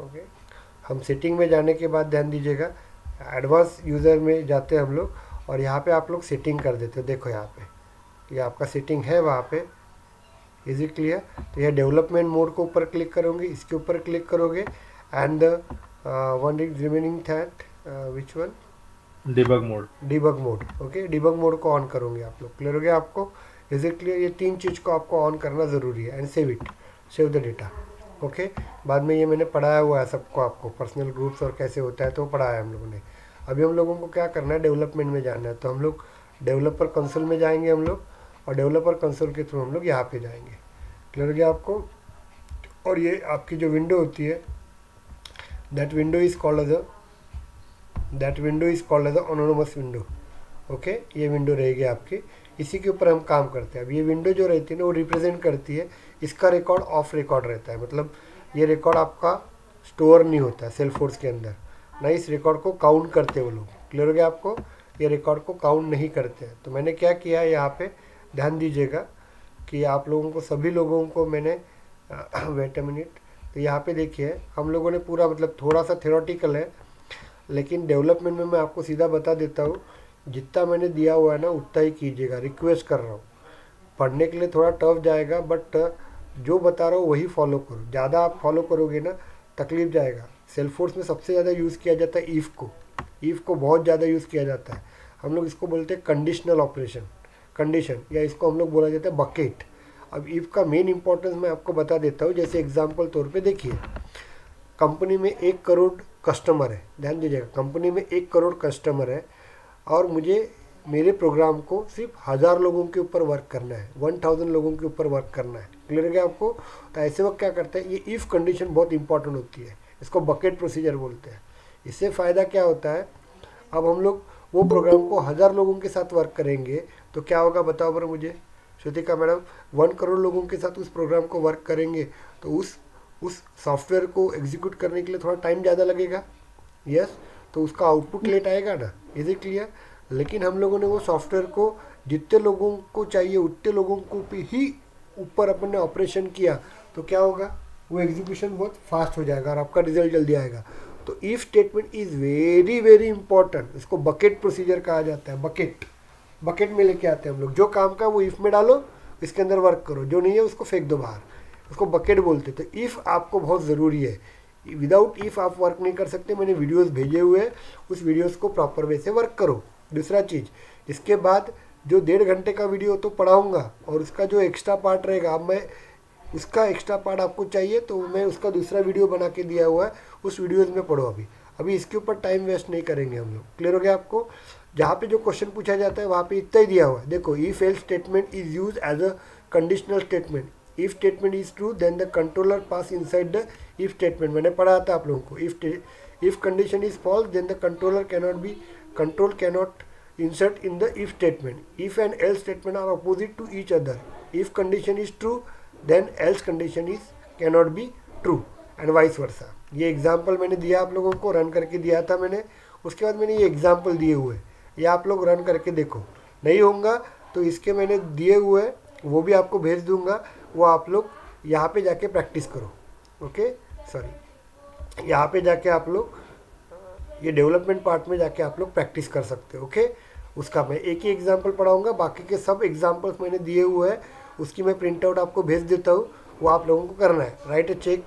Okay, हम setting में जाने के बाद ध्यान दीजिएगा, एडवांस यूज़र में जाते हैं हम लोग और यहाँ पे आप लोग सेटिंग कर देते हो। देखो यहाँ पे ये आपका सेटिंग है वहाँ पे, इज इट क्लियर? तो यह डेवलपमेंट मोड को ऊपर क्लिक करोगे, इसके ऊपर क्लिक करोगे and one is remaining that which one, debug mode. Debug mode. Okay, debug mode को ऑन करोगे आप लोग, क्लियर हो गया आपको? Is it clear? ये 3 चीज़ को आपको ऑन करना ज़रूरी है and save it, save the data. Okay, बाद में ये मैंने पढ़ाया हुआ है सबको, आपको पर्सनल ग्रुप्स और कैसे होता है तो पढ़ाया है हम लोगों ने। अभी हम लोगों को क्या करना है, डेवलपमेंट में जाना है, तो हम लोग डेवलपर कंसोल में जाएंगे हम लोग, और डेवलपर कंसोल के थ्रू हम लोग यहाँ पे जाएंगे। क्लियर हो गया आपको? और ये आपकी जो विंडो होती है, that window is called as a autonomous window. Okay, ये विंडो रहेगी आपकी, इसी के ऊपर हम काम करते हैं। अब ये विंडो जो रहती है ना, वो रिप्रेजेंट करती है, इसका रिकॉर्ड ऑफ रिकॉर्ड रहता है, मतलब ये रिकॉर्ड आपका स्टोर नहीं होता है सेल्फोर्स के अंदर ना, इस रिकॉर्ड को काउंट करते वो लोग। क्लियर हो गया आपको? ये रिकॉर्ड को काउंट नहीं करते हैं। तो मैंने क्या किया है यहाँ पे, ध्यान दीजिएगा कि आप लोगों को, सभी लोगों को मैंने वेट अ मिनट, तो यहाँ पे देखिए हम लोगों ने पूरा, मतलब थोड़ा सा थ्योरेटिकल है, लेकिन डेवलपमेंट में मैं आपको सीधा बता देता हूँ, जितना मैंने दिया हुआ है ना उतना ही कीजिएगा, रिक्वेस्ट कर रहा हूँ। पढ़ने के लिए थोड़ा टफ जाएगा, बट जो बता रहा हूँ वही फॉलो करो। ज़्यादा आप फॉलो करोगे ना तकलीफ जाएगा। सेल्फोर्स में सबसे ज़्यादा यूज़ किया जाता है ईफ को, ईफ को बहुत ज़्यादा यूज़ किया जाता है। हम लोग इसको बोलते हैं कंडीशनल ऑपरेशन, कंडीशन, या इसको हम लोग बोला जाता है बकेट। अब ईफ का मेन इंपॉर्टेंस मैं आपको बता देता हूँ। जैसे एग्जाम्पल तौर पे देखिए, कंपनी में 1 करोड़ कस्टमर है, ध्यान दीजिएगा, कंपनी में 1 करोड़ कस्टमर है, और मुझे मेरे प्रोग्राम को सिर्फ 1000 लोगों के ऊपर वर्क करना है, 1000 लोगों के ऊपर वर्क करना है। क्लियर है क्या आपको? तो ऐसे वक्त क्या करते हैं, ये इफ़ कंडीशन बहुत इंपॉर्टेंट होती है, इसको बकेट प्रोसीजर बोलते हैं। इससे फ़ायदा क्या होता है, अब हम लोग वो प्रोग्राम को 1000 लोगों के साथ वर्क करेंगे तो क्या होगा बताओ बर मुझे श्रुतिका मैडम, 1 करोड़ लोगों के साथ उस प्रोग्राम को वर्क करेंगे तो उस सॉफ्टवेयर को एग्जीक्यूट करने के लिए थोड़ा टाइम ज़्यादा लगेगा, यस, तो उसका आउटपुट लेट आएगा ना, इज इट क्लियर? लेकिन हम लोगों ने वो सॉफ्टवेयर को जितने लोगों को चाहिए उतने लोगों को ही ऊपर अपन ने ऑपरेशन किया, तो क्या होगा, वो एग्जीक्यूशन बहुत फास्ट हो जाएगा और आपका रिजल्ट जल्दी आएगा। तो if statement is very very important, इसको बकेट प्रोसीजर कहा जाता है। बकेट में लेके आते हैं हम लोग, जो काम का वो इफ़ में डालो, इसके अंदर वर्क करो, जो नहीं है उसको फेंक दो बाहर, उसको बकेट बोलते। तो इफ़ आपको बहुत ज़रूरी है, विदाउट इफ़ आप वर्क नहीं कर सकते। मैंने वीडियोस भेजे हुए हैं, उस वीडियोस को प्रॉपर वे से वर्क करो। दूसरा चीज़, इसके बाद जो 1.5 घंटे का वीडियो तो पढ़ाऊँगा, और उसका जो एक्स्ट्रा पार्ट रहेगा, अब मैं उसका एक्स्ट्रा पार्ट आपको चाहिए तो मैं उसका दूसरा वीडियो बना के दिया हुआ है, उस वीडियोज़ में पढ़ो। अभी इसके ऊपर टाइम वेस्ट नहीं करेंगे हम लोग। क्लियर हो गया आपको? जहाँ पे जो क्वेश्चन पूछा जाता है वहाँ पे इतना ही दिया हुआ है। देखो, if else statement is use as a conditional statement. If statement is true then the controller pass inside the if statement. मैंने पढ़ा था आप लोगों को, if condition is false then the control cannot insert in the if statement. If and else statement are opposite to each other. If condition is true then else condition is cannot be true and vice versa. ये example मैंने दिया आप लोगों को, run करके दिया था मैंने, उसके बाद मैंने ये एग्जाम्पल दिए हुए, ये आप लोग रन करके देखो। नहीं होगा तो इसके मैंने दिए हुए वो भी आपको भेज दूंगा, वो आप लोग यहाँ पे जाके प्रैक्टिस करो। ओके, सॉरी, यहाँ पे जाके आप लोग ये डेवलपमेंट पार्ट में जाके आप लोग प्रैक्टिस कर सकते हो। ओके, उसका मैं एक ही एग्जांपल पढ़ाऊंगा, बाकी के सब एग्जांपल्स मैंने दिए हुए हैं, उसकी मैं प्रिंट आउट आपको भेज देता हूँ, वो आप लोगों को करना है। Write a check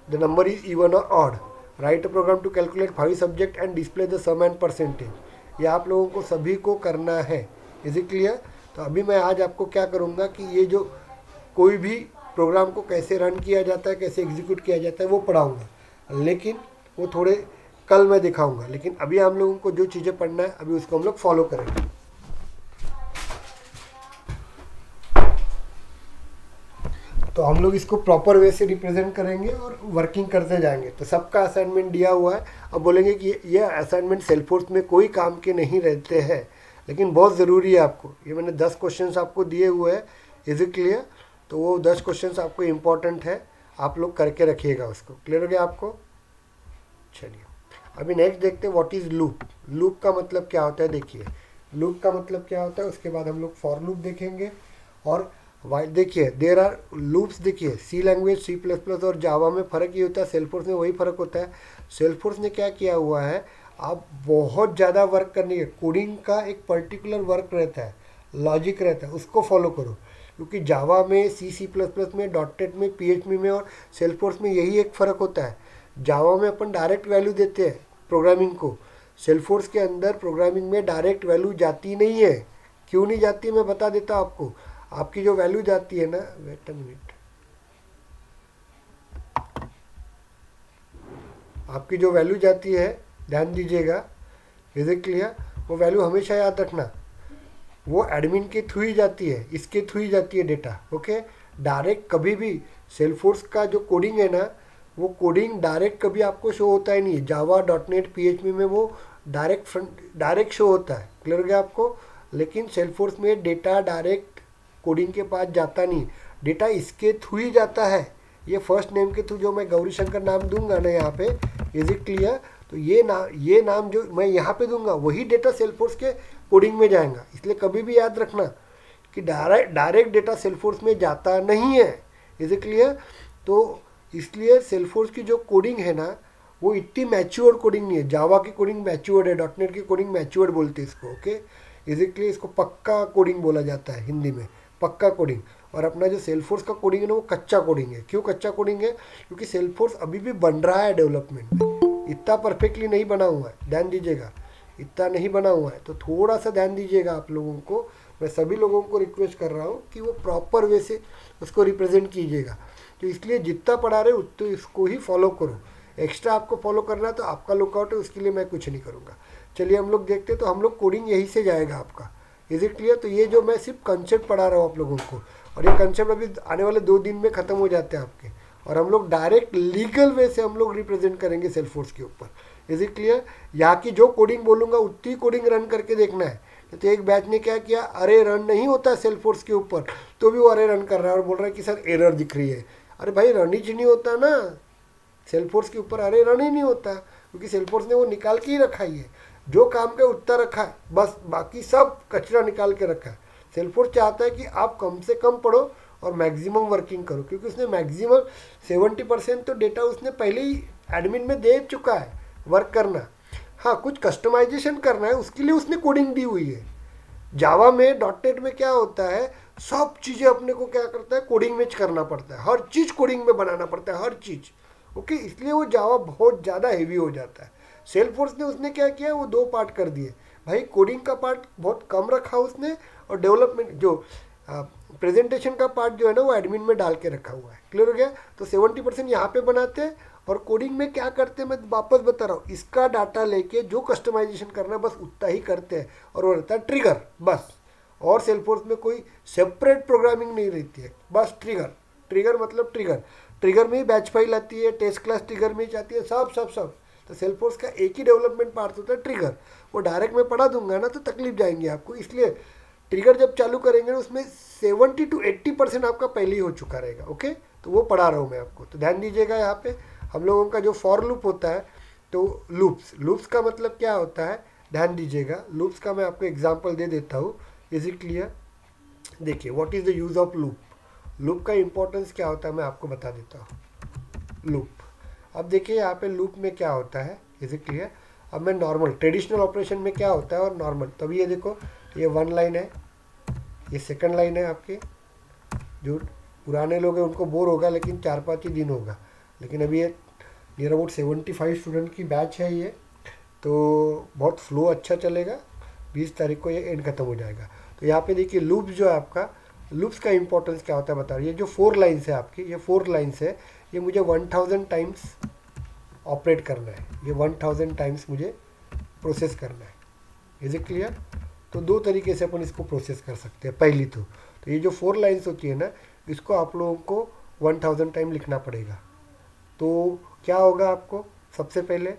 the number is even और odd, write a program to calculate 5 subject and display the sum and percentage. ये आप लोगों को सभी को करना है। Is it clear? तो अभी मैं आज आपको क्या करूँगा कि ये जो कोई भी प्रोग्राम को कैसे रन किया जाता है, कैसे एग्जीक्यूट किया जाता है वो पढ़ाऊँगा, लेकिन वो थोड़े कल मैं दिखाऊंगा। लेकिन अभी हम लोगों को जो चीज़ें पढ़ना है अभी उसको हम लोग फॉलो करेंगे। तो हम लोग इसको प्रॉपर वे से रिप्रेजेंट करेंगे और वर्किंग करते जाएंगे। तो सबका असाइनमेंट दिया हुआ है। अब बोलेंगे कि ये असाइनमेंट सेल्फोर्स में कोई काम के नहीं रहते हैं, लेकिन बहुत ज़रूरी है आपको। ये मैंने 10 क्वेश्चंस आपको दिए हुए हैं। Is it clear? तो वो 10 क्वेश्चंस आपको इम्पोर्टेंट है, आप लोग करके रखिएगा उसको। क्लियर हो गया आपको? चलिए अभी नेक्स्ट देखते हैं व्हाट इज़ लूप। लूप का मतलब क्या होता है देखिए, लूप का मतलब क्या होता है, उसके बाद हम लोग फॉर लूप देखेंगे और वाइल देखिए देर आर लूप्स, देखिए सी लैंग्वेज, सी प्लस प्लस और जावा में फ़र्क ये होता है, सेल्सफोर्स में वही फ़र्क होता है। सेल्सफोर्स ने क्या किया हुआ है, आप बहुत ज़्यादा वर्क करने के, कोडिंग का एक पर्टिकुलर वर्क रहता है, लॉजिक रहता है, उसको फॉलो करो। क्योंकि जावा में, सी प्लस प्लस में, डॉट नेट में, PHP में और सेल्सफोर्स में यही एक फ़र्क होता है। जावा में अपन डायरेक्ट वैल्यू देते हैं प्रोग्रामिंग को, सेल्सफोर्स के अंदर प्रोग्रामिंग में डायरेक्ट वैल्यू जाती नहीं है। क्यों नहीं जाती मैं बता देता हूँ आपको। आपकी जो वैल्यू जाती है ना, वेट अ मिनट, आपकी जो वैल्यू जाती है, ध्यान दीजिएगा, इज इट क्लियर, वो वैल्यू हमेशा याद रखना, वो एडमिन के थ्रू ही जाती है, इसके थ्रू ही जाती है डेटा। ओके, डायरेक्ट कभी भी सेल्सफोर्स का जो कोडिंग है ना, वो कोडिंग डायरेक्ट कभी आपको शो होता ही नहीं है। जावा, डॉट नेट, PHP में वो डायरेक्ट शो होता है, क्लियर हो गया आपको। लेकिन सेल्सफोर्स में डेटा डायरेक्ट कोडिंग के पास जाता नहीं, डेटा इसके थ्रू ही जाता है। ये फर्स्ट नेम के थ्रू जो मैं गौरी शंकर नाम दूंगा ना यहाँ पे, इज इट क्लियर, तो ये नाम जो मैं यहाँ पे दूंगा वही डेटा सेल्सफोर्स के कोडिंग में जाएगा। इसलिए कभी भी याद रखना कि डायरेक्ट डेटा सेल्सफोर्स में जाता नहीं है, इज इट क्लियर। तो इसलिए सेल्सफोर्स की जो कोडिंग है ना, वो इतनी मैच्योर्ड कोडिंग नहीं है। जावा की कोडिंग मैच्योर्ड है, डॉट नेट की कोडिंग मैच्योर्ड बोलते हैं इसको। ओके, इज इट क्लियर, इसको पक्का कोडिंग बोला जाता है हिंदी में, पक्का कोडिंग। और अपना जो सेल्सफोर्स का कोडिंग है ना, वो कच्चा कोडिंग है। क्यों कच्चा कोडिंग है? क्योंकि सेल्सफोर्स अभी भी बन रहा है डेवलपमेंट में, इतना परफेक्टली नहीं बना हुआ है, ध्यान दीजिएगा, इतना नहीं बना हुआ है। तो थोड़ा सा ध्यान दीजिएगा आप लोगों को, मैं सभी लोगों को रिक्वेस्ट कर रहा हूँ कि वो प्रॉपर वे से उसको रिप्रेजेंट कीजिएगा। तो इसलिए जितना पढ़ा रहे उतना इसको ही फॉलो करो। एक्स्ट्रा आपको फॉलो करना है तो आपका लुकआउट है, उसके लिए मैं कुछ नहीं करूँगा। चलिए हम लोग देखते हैं, तो हम लोग कोडिंग यहीं से जाएगा आपका, इज इट क्लियर। तो ये जो मैं सिर्फ कंसेप्ट पढ़ा रहा हूँ आप लोगों को, और ये कंसेप्ट अभी आने वाले 2 दिन में ख़त्म हो जाते हैं आपके, और हम लोग डायरेक्ट लीगल वे से हम लोग रिप्रेजेंट करेंगे सेल्सफोर्स के ऊपर, इज इट क्लियर। यहाँ की जो कोडिंग बोलूँगा उतनी कोडिंग रन करके देखना है। तो एक बैच ने क्या किया, अरे रन नहीं होता सेल्सफोर्स के ऊपर, तो भी वो अरे रन कर रहा है और बोल रहा है कि सर एरर दिख रही है। अरे भाई रन ही नहीं होता ना सेल्सफोर्स के ऊपर, अरे रन ही नहीं होता, क्योंकि सेल्सफोर्स ने वो निकाल के ही रखा ही है, जो काम का उत्तर रखा है बस, बाकी सब कचरा निकाल के रखा है। सेल्सफोर्स चाहता है कि आप कम से कम पढ़ो और मैक्सिमम वर्किंग करो, क्योंकि उसने मैक्सिमम 70% तो डेटा उसने पहले ही एडमिन में दे चुका है वर्क करना। हाँ, कुछ कस्टमाइजेशन करना है, उसके लिए उसने कोडिंग दी हुई है। जावा में, डॉट नेट में क्या होता है, सब चीज़ें अपने को क्या करता है, कोडिंग में करना पड़ता है, हर चीज़ कोडिंग में बनाना पड़ता है, हर चीज़। ओके, इसलिए वो जावा बहुत ज़्यादा हेवी हो जाता है। सेल्सफोर्स ने उसने क्या किया, वो 2 पार्ट कर दिए भाई, कोडिंग का पार्ट बहुत कम रखा उसने, और डेवलपमेंट जो प्रेजेंटेशन का पार्ट जो है ना, वो एडमिन में डाल के रखा हुआ है, क्लियर हो गया। तो 70% यहाँ पे बनाते हैं, और कोडिंग में क्या करते हैं मैं वापस बता रहा हूँ, इसका डाटा लेके जो कस्टमाइजेशन करना है बस उतना ही करते हैं, और वो रहता है ट्रिगर बस। और सेल्सफोर्स में कोई सेपरेट प्रोग्रामिंग नहीं रहती है, बस ट्रिगर। ट्रिगर मतलब ट्रिगर में ही बैच फाइल आती है, टेस्ट क्लास ट्रिगर में ही जाती है, सब सब सब। तो सेल्सफोर्स का एक ही डेवलपमेंट पार्ट होता है ट्रिगर, वो डायरेक्ट मैं पढ़ा दूंगा ना तो तकलीफ जाएंगे आपको। इसलिए ट्रिगर जब चालू करेंगे ना, उसमें 70 to 80% आपका पहले ही हो चुका रहेगा। ओके, तो वो पढ़ा रहा हूँ मैं आपको, तो ध्यान दीजिएगा। यहाँ पे हम लोगों का जो फॉर लूप होता है, तो लूप्स का मतलब क्या होता है, ध्यान दीजिएगा। लूप्स का मैं आपको एग्जाम्पल दे देता हूँ, इज इट क्लियर। देखिए, what is the use of loop का इंपॉर्टेंस क्या होता है मैं आपको बता देता हूँ। लूप, अब देखिए यहाँ पे लूप में क्या होता है, इज इट क्लियर। अब मैं नॉर्मल ट्रेडिशनल ऑपरेशन में क्या होता है और नॉर्मल, तभी ये देखो, ये 1 लाइन है, ये 2nd लाइन है आपके। जो पुराने लोग हैं उनको बोर होगा, लेकिन 4-5 ही दिन होगा। लेकिन अभी ये नियर अबाउट 75 स्टूडेंट की बैच है ये, तो बहुत फ्लो अच्छा चलेगा। 20 तारीख को ये एंड खत्म हो जाएगा। तो यहाँ पे देखिए लूप्स जो है आपका, लूप्स का इंपॉर्टेंस क्या होता है बता रही है। जो 4 लाइन्स है आपकी, ये 4 लाइन्स है, ये मुझे 1000 टाइम्स ऑपरेट करना है, ये 1000 टाइम्स मुझे प्रोसेस करना है, इज इट क्लियर। तो 2 तरीके से अपन इसको प्रोसेस कर सकते हैं। पहली तो ये जो 4 लाइन्स होती है ना, इसको आप लोगों को 1000 टाइम लिखना पड़ेगा। तो क्या होगा आपको, सबसे पहले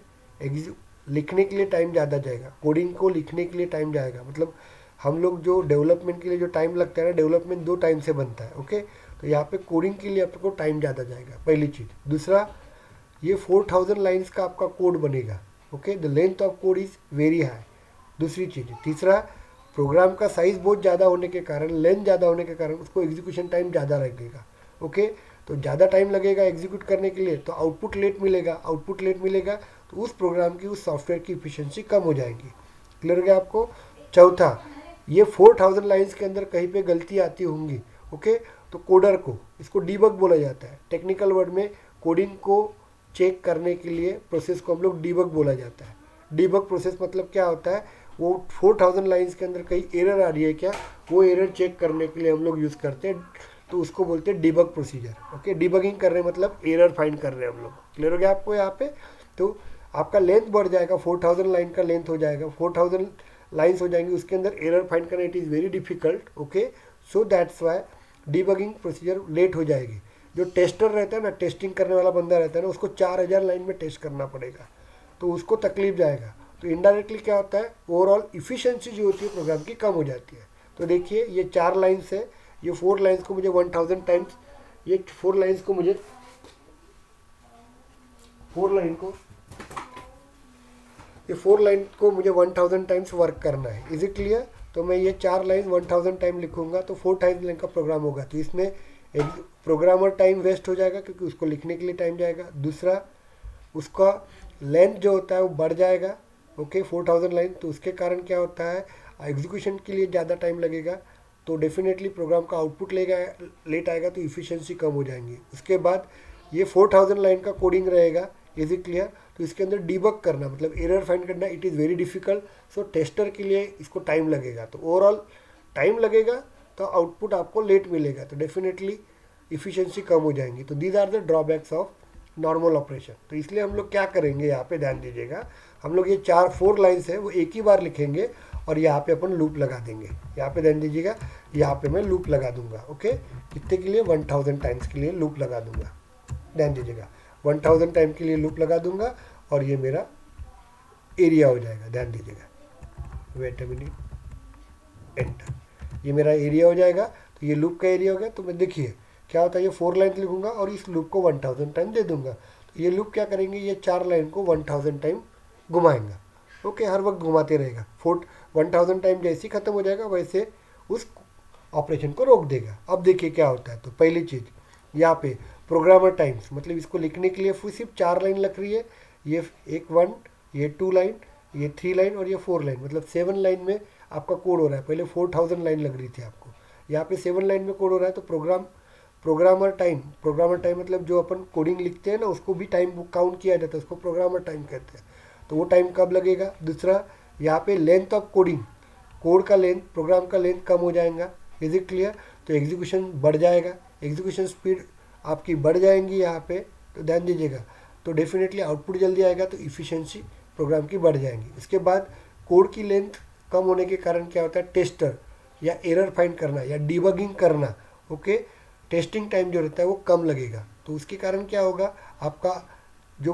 लिखने के लिए टाइम ज़्यादा जाएगा, कोडिंग को लिखने के लिए टाइम जाएगा। मतलब हम लोग जो डेवलपमेंट के लिए जो टाइम लगता है ना, डेवलपमेंट 2 टाइम से बनता है। ओके, तो यहाँ पे कोडिंग के लिए आपको टाइम ज़्यादा जाएगा, पहली चीज़। दूसरा, ये 4000 लाइन्स का आपका कोड बनेगा। Okay, the length of code is very high, दूसरी चीज़। तीसरा, प्रोग्राम का साइज़ बहुत ज़्यादा होने के कारण, लेंथ ज़्यादा होने के कारण उसको एग्जीक्यूशन टाइम ज़्यादा लगेगा। ओके, तो ज़्यादा टाइम लगेगा एग्जीक्यूट करने के लिए, तो आउटपुट लेट मिलेगा। आउटपुट लेट मिलेगा तो उस प्रोग्राम की, उस सॉफ्टवेयर की इफिशियंसी कम हो जाएगी। क्लियर हो गया आपको? चौथा, ये 4000 लाइन्स के अंदर कहीं पे गलती आती होंगी। ओके, तो कोडर को, इसको डीबग बोला जाता है। टेक्निकल वर्ड में कोडिंग को चेक करने के लिए प्रोसेस को हम लोग डीबग बोला जाता है। डीबग प्रोसेस मतलब क्या होता है, वो 4000 लाइन्स के अंदर कहीं एरर आ रही है क्या, वो एरर चेक करने के लिए हम लोग यूज़ करते हैं, तो उसको बोलते हैं डीबग प्रोसीजर। ओके, डीबगिंग कर रहे हैं मतलब एरर फाइंड कर रहे हैं हम लोग। क्लियर हो गया आपको यहाँ पे? तो आपका लेंथ बढ़ जाएगा, 4000 लाइन का लेंथ हो जाएगा, 4000 लाइन्स हो जाएंगी, उसके अंदर एरर फाइंड करना it is very difficult. Okay, so that's why debugging procedure late हो जाएगी। जो टेस्टर रहता है ना, टेस्टिंग करने वाला बंदा रहता है ना, उसको 4000 लाइन में टेस्ट करना पड़ेगा, तो उसको तकलीफ जाएगा। तो इनडायरेक्टली क्या होता है, ओवरऑल इफिशिएंसी जो होती है प्रोग्राम की कम हो जाती है। तो देखिए ये 4 लाइन्स है, ये 4 लाइन्स को मुझे 1000 टाइम्स, ये 4 लाइन्स को मुझे 4 लाइन को, ये 4 लाइन को मुझे 1000 टाइम्स वर्क करना है। Is it clear? तो मैं ये 4 लाइन 1000 टाइम लिखूंगा तो 4 टाइम्स लाइन का प्रोग्राम होगा, तो इसमें एक प्रोग्रामर टाइम वेस्ट हो जाएगा क्योंकि उसको लिखने के लिए टाइम जाएगा। दूसरा, उसका लेंथ जो होता है वो बढ़ जाएगा। ओके, 4000 लाइन, तो उसके कारण क्या होता है, एग्जीक्यूशन के लिए ज़्यादा टाइम लगेगा, तो डेफिनेटली प्रोग्राम का आउटपुट लेट आएगा, तो इफिशिएंसी कम हो जाएंगी। उसके बाद ये 4000 लाइन का कोडिंग रहेगा। Is it clear? तो इसके अंदर डीबग करना मतलब एरर फाइंड करना it is very difficult, so tester के लिए इसको टाइम लगेगा। तो ओवरऑल टाइम लगेगा तो आउटपुट आपको लेट मिलेगा, तो डेफिनेटली इफिशिएंसी कम हो जाएंगी। तो these are the drawbacks of normal operation. तो इसलिए हम लोग क्या करेंगे, यहाँ पे ध्यान दीजिएगा, हम लोग ये 4 लाइन्स है वो एक ही बार लिखेंगे और यहाँ पे अपन लूप लगा देंगे। यहाँ पे ध्यान दीजिएगा, यहाँ पे मैं लूप लगा दूंगा। ओके, कितने के लिए, 1000 टाइम्स के लिए लूप लगा दूंगा। ध्यान दीजिएगा, 1000 टाइम के लिए लूप लगा दूंगा और ये मेरा एरिया हो जाएगा। ध्यान दीजिएगा, वेट अ मिनट, एंटर, ये मेरा एरिया हो जाएगा। तो ये लूप का एरिया हो गया। तो मैं देखिए क्या होता है, ये 4 लाइन लिखूंगा और इस लूप को 1000 टाइम दे दूंगा। तो ये लूप क्या करेंगे, ये 4 लाइन को 1000 टाइम घुमाएंगा। ओके, हर वक्त घुमाते रहेगा। 1000 टाइम जैसे ही खत्म हो जाएगा वैसे उस ऑपरेशन को रोक देगा। अब देखिए क्या होता है। तो पहली चीज़ यहाँ पे प्रोग्रामर टाइम्स, मतलब इसको लिखने के लिए सिर्फ 4 लाइन लग रही है। ये एक 1, ये 2 लाइन, ये 3 लाइन और ये 4 लाइन, मतलब 7 लाइन में आपका कोड हो रहा है। पहले 4000 लाइन लग रही थी आपको, यहाँ पे 7 लाइन में कोड हो रहा है। तो प्रोग्रामर टाइम मतलब जो अपन कोडिंग लिखते हैं ना, उसको भी टाइम काउंट किया जाता है, उसको प्रोग्रामर टाइम कहते हैं। तो वो टाइम कब लगेगा। दूसरा, यहाँ पे लेंथ ऑफ कोडिंग, कोड का लेंथ, प्रोग्राम का लेंथ कम हो जाएगा। Is it clear? तो एग्जीक्यूशन बढ़ जाएगा, एग्जीक्यूशन स्पीड आपकी बढ़ जाएंगी यहाँ पे। तो ध्यान दीजिएगा, तो डेफिनेटली आउटपुट जल्दी आएगा, तो इफिशिएंसी प्रोग्राम की बढ़ जाएंगी। इसके बाद कोड की लेंथ कम होने के कारण क्या होता है, टेस्टर या एरर फाइंड करना या डीबगिंग करना, ओके, टेस्टिंग टाइम जो रहता है वो कम लगेगा। तो उसके कारण क्या होगा, आपका जो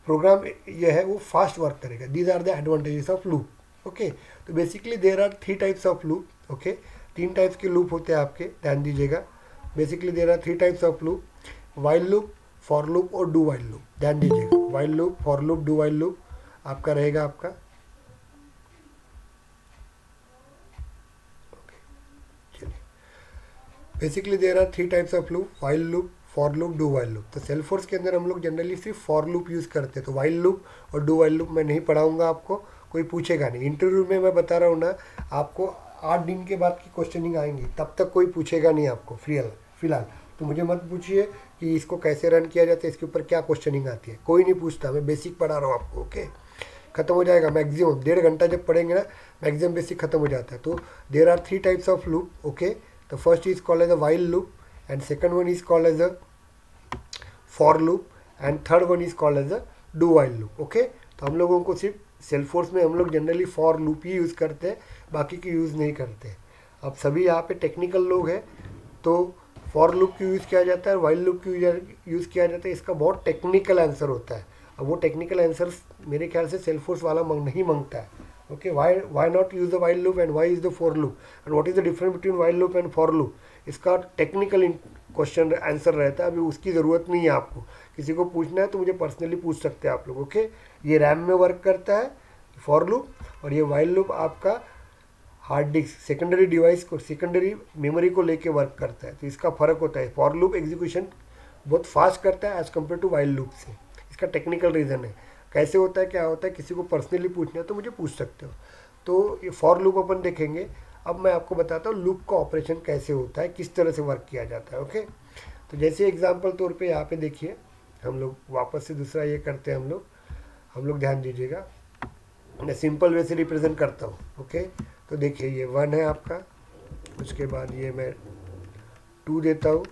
प्रोग्राम ये है वो फास्ट वर्क करेगा। These are the advantages of loop. Okay, तो basically there are 3 types of loop. Okay, 3 types के लूप होते हैं आपके, ध्यान दीजिएगा। Basically there are 3 types of loop, while loop, for loop और डू वाइल लूप। ध्यान दीजिएगा, while loop, for loop, do while loop आपका रहेगा आपका। Basically there are 3 types of loop, while loop, for loop, do while loop. तो सेल्फोर्स के अंदर हम लोग जनरली सिर्फ फॉर लूप यूज़ करते हैं। तो वाइल लूप और डू वाइल लूप मैं नहीं पढ़ाऊंगा आपको, कोई पूछेगा नहीं। इंटरव्यू में मैं बता रहा हूँ ना, आपको 8 दिन के बाद की क्वेश्चनिंग आएंगी, तब तक कोई पूछेगा नहीं आपको फिलहाल। तो मुझे मत पूछिए कि इसको कैसे रन किया जाता है, इसके ऊपर क्या क्वेश्चनिंग आती है, कोई नहीं पूछता। मैं बेसिक पढ़ा रहा हूँ आपको। ओके, खत्म हो जाएगा मैक्सिमम 1.5 घंटा जब पढ़ेंगे ना, मैक्सिमम बेसिक खत्म हो जाता है। तो there are 3 types of loop. Okay, the first is called as a while loop and second one is called as a for loop and third one is called as a do while loop. Okay, तो हम लोगों को सिर्फ सेल्फोर्स में हम लोग generally for loop he use करते हैं, बाकी की यूज़ नहीं करते। अब सभी यहाँ पे टेक्निकल लोग हैं, तो फॉर लूप क्यों यूज़ किया जाता है, वाइल लूप क्यों यूज़ किया जाता है, इसका बहुत टेक्निकल आंसर होता है। अब वो टेक्निकल आंसर मेरे ख्याल से सेल्फोर्स वाला नहीं मांगता है। Okay, why not use the while loop and why is the for loop and what is the difference between while loop and for loop, इसका टेक्निकल क्वेश्चन आंसर रहता है। अभी उसकी ज़रूरत नहीं है आपको, किसी को पूछना है तो मुझे पर्सनली पूछ सकते हैं आप लोग। ओके, ये रैम में वर्क करता है फॉर लूप और ये while लूप आपका हार्ड डिस्क सेकेंडरी डिवाइस को, सेकेंडरी मेमोरी को लेके वर्क करता है, तो इसका फ़र्क होता है। फॉर लूप एग्जीक्यूशन बहुत फास्ट करता है as compare to while loop से। इसका टेक्निकल रीज़न है, कैसे होता है क्या होता है, किसी को पर्सनली पूछना है तो मुझे पूछ सकते हो। तो ये फॉर लूप अपन देखेंगे। अब मैं आपको बताता हूँ लूप का ऑपरेशन कैसे होता है, किस तरह से वर्क किया जाता है। ओके, तो जैसे एग्जांपल तौर पे यहाँ पे देखिए, हम लोग वापस से दूसरा ये करते हैं, हम लोग ध्यान दीजिएगा, मैं सिंपल वे से रिप्रेजेंट करता हूँ। ओके, तो देखिए ये 1 है आपका, उसके बाद ये मैं 2 देता हूँ,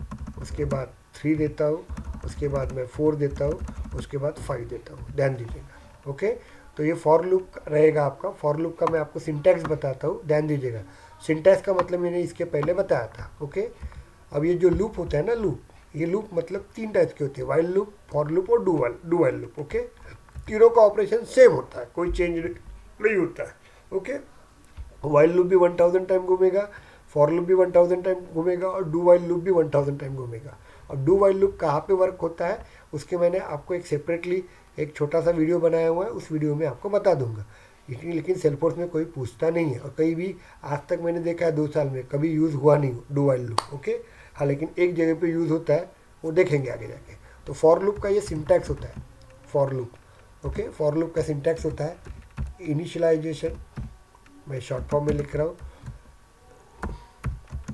उसके बाद 3 देता हूँ, उसके बाद मैं 4 देता हूँ, उसके बाद 5 देता हूँ। ध्यान दीजिएगा। ओके, तो ये फॉर लूप रहेगा आपका। फॉर लूप का मैं आपको सिंटैक्स बताता हूँ, ध्यान दीजिएगा। सिंटैक्स का मतलब मैंने इसके पहले बताया था। ओके, अब ये जो लूप होता है ना, ये लूप मतलब 3 टाइप के होते हैं, वाइल लूप, फॉर लूप और डू वाइल लूप। ओके, तीनों का ऑपरेशन सेम होता है, कोई चेंज नहीं होता है। ओके, वाइल लूप भी 1000 टाइम घूमेगा, फॉर लूप भी 1000 टाइम घूमेगा और डू वाइल लूप भी 1000 टाइम घूमेगा। और डू वाइल लूप कहाँ पे वर्क होता है उसके मैंने आपको एक सेपरेटली एक छोटा सा वीडियो बनाया हुआ है, उस वीडियो में आपको बता दूंगा। लेकिन सेल्फोर्स में कोई पूछता नहीं है, और कहीं भी आज तक मैंने देखा है 2 साल में कभी यूज़ हुआ नहीं डू वाइल लूप। ओके, हाँ, लेकिन एक जगह पे यूज़ होता है, वो देखेंगे आगे जाके। तो फॉर लूप का ये सिंटैक्स होता है, for loop. Okay, for loop का सिंटैक्स होता है इनिशियलाइजेशन, मैं शॉर्ट फॉर्म में लिख रहा हूँ,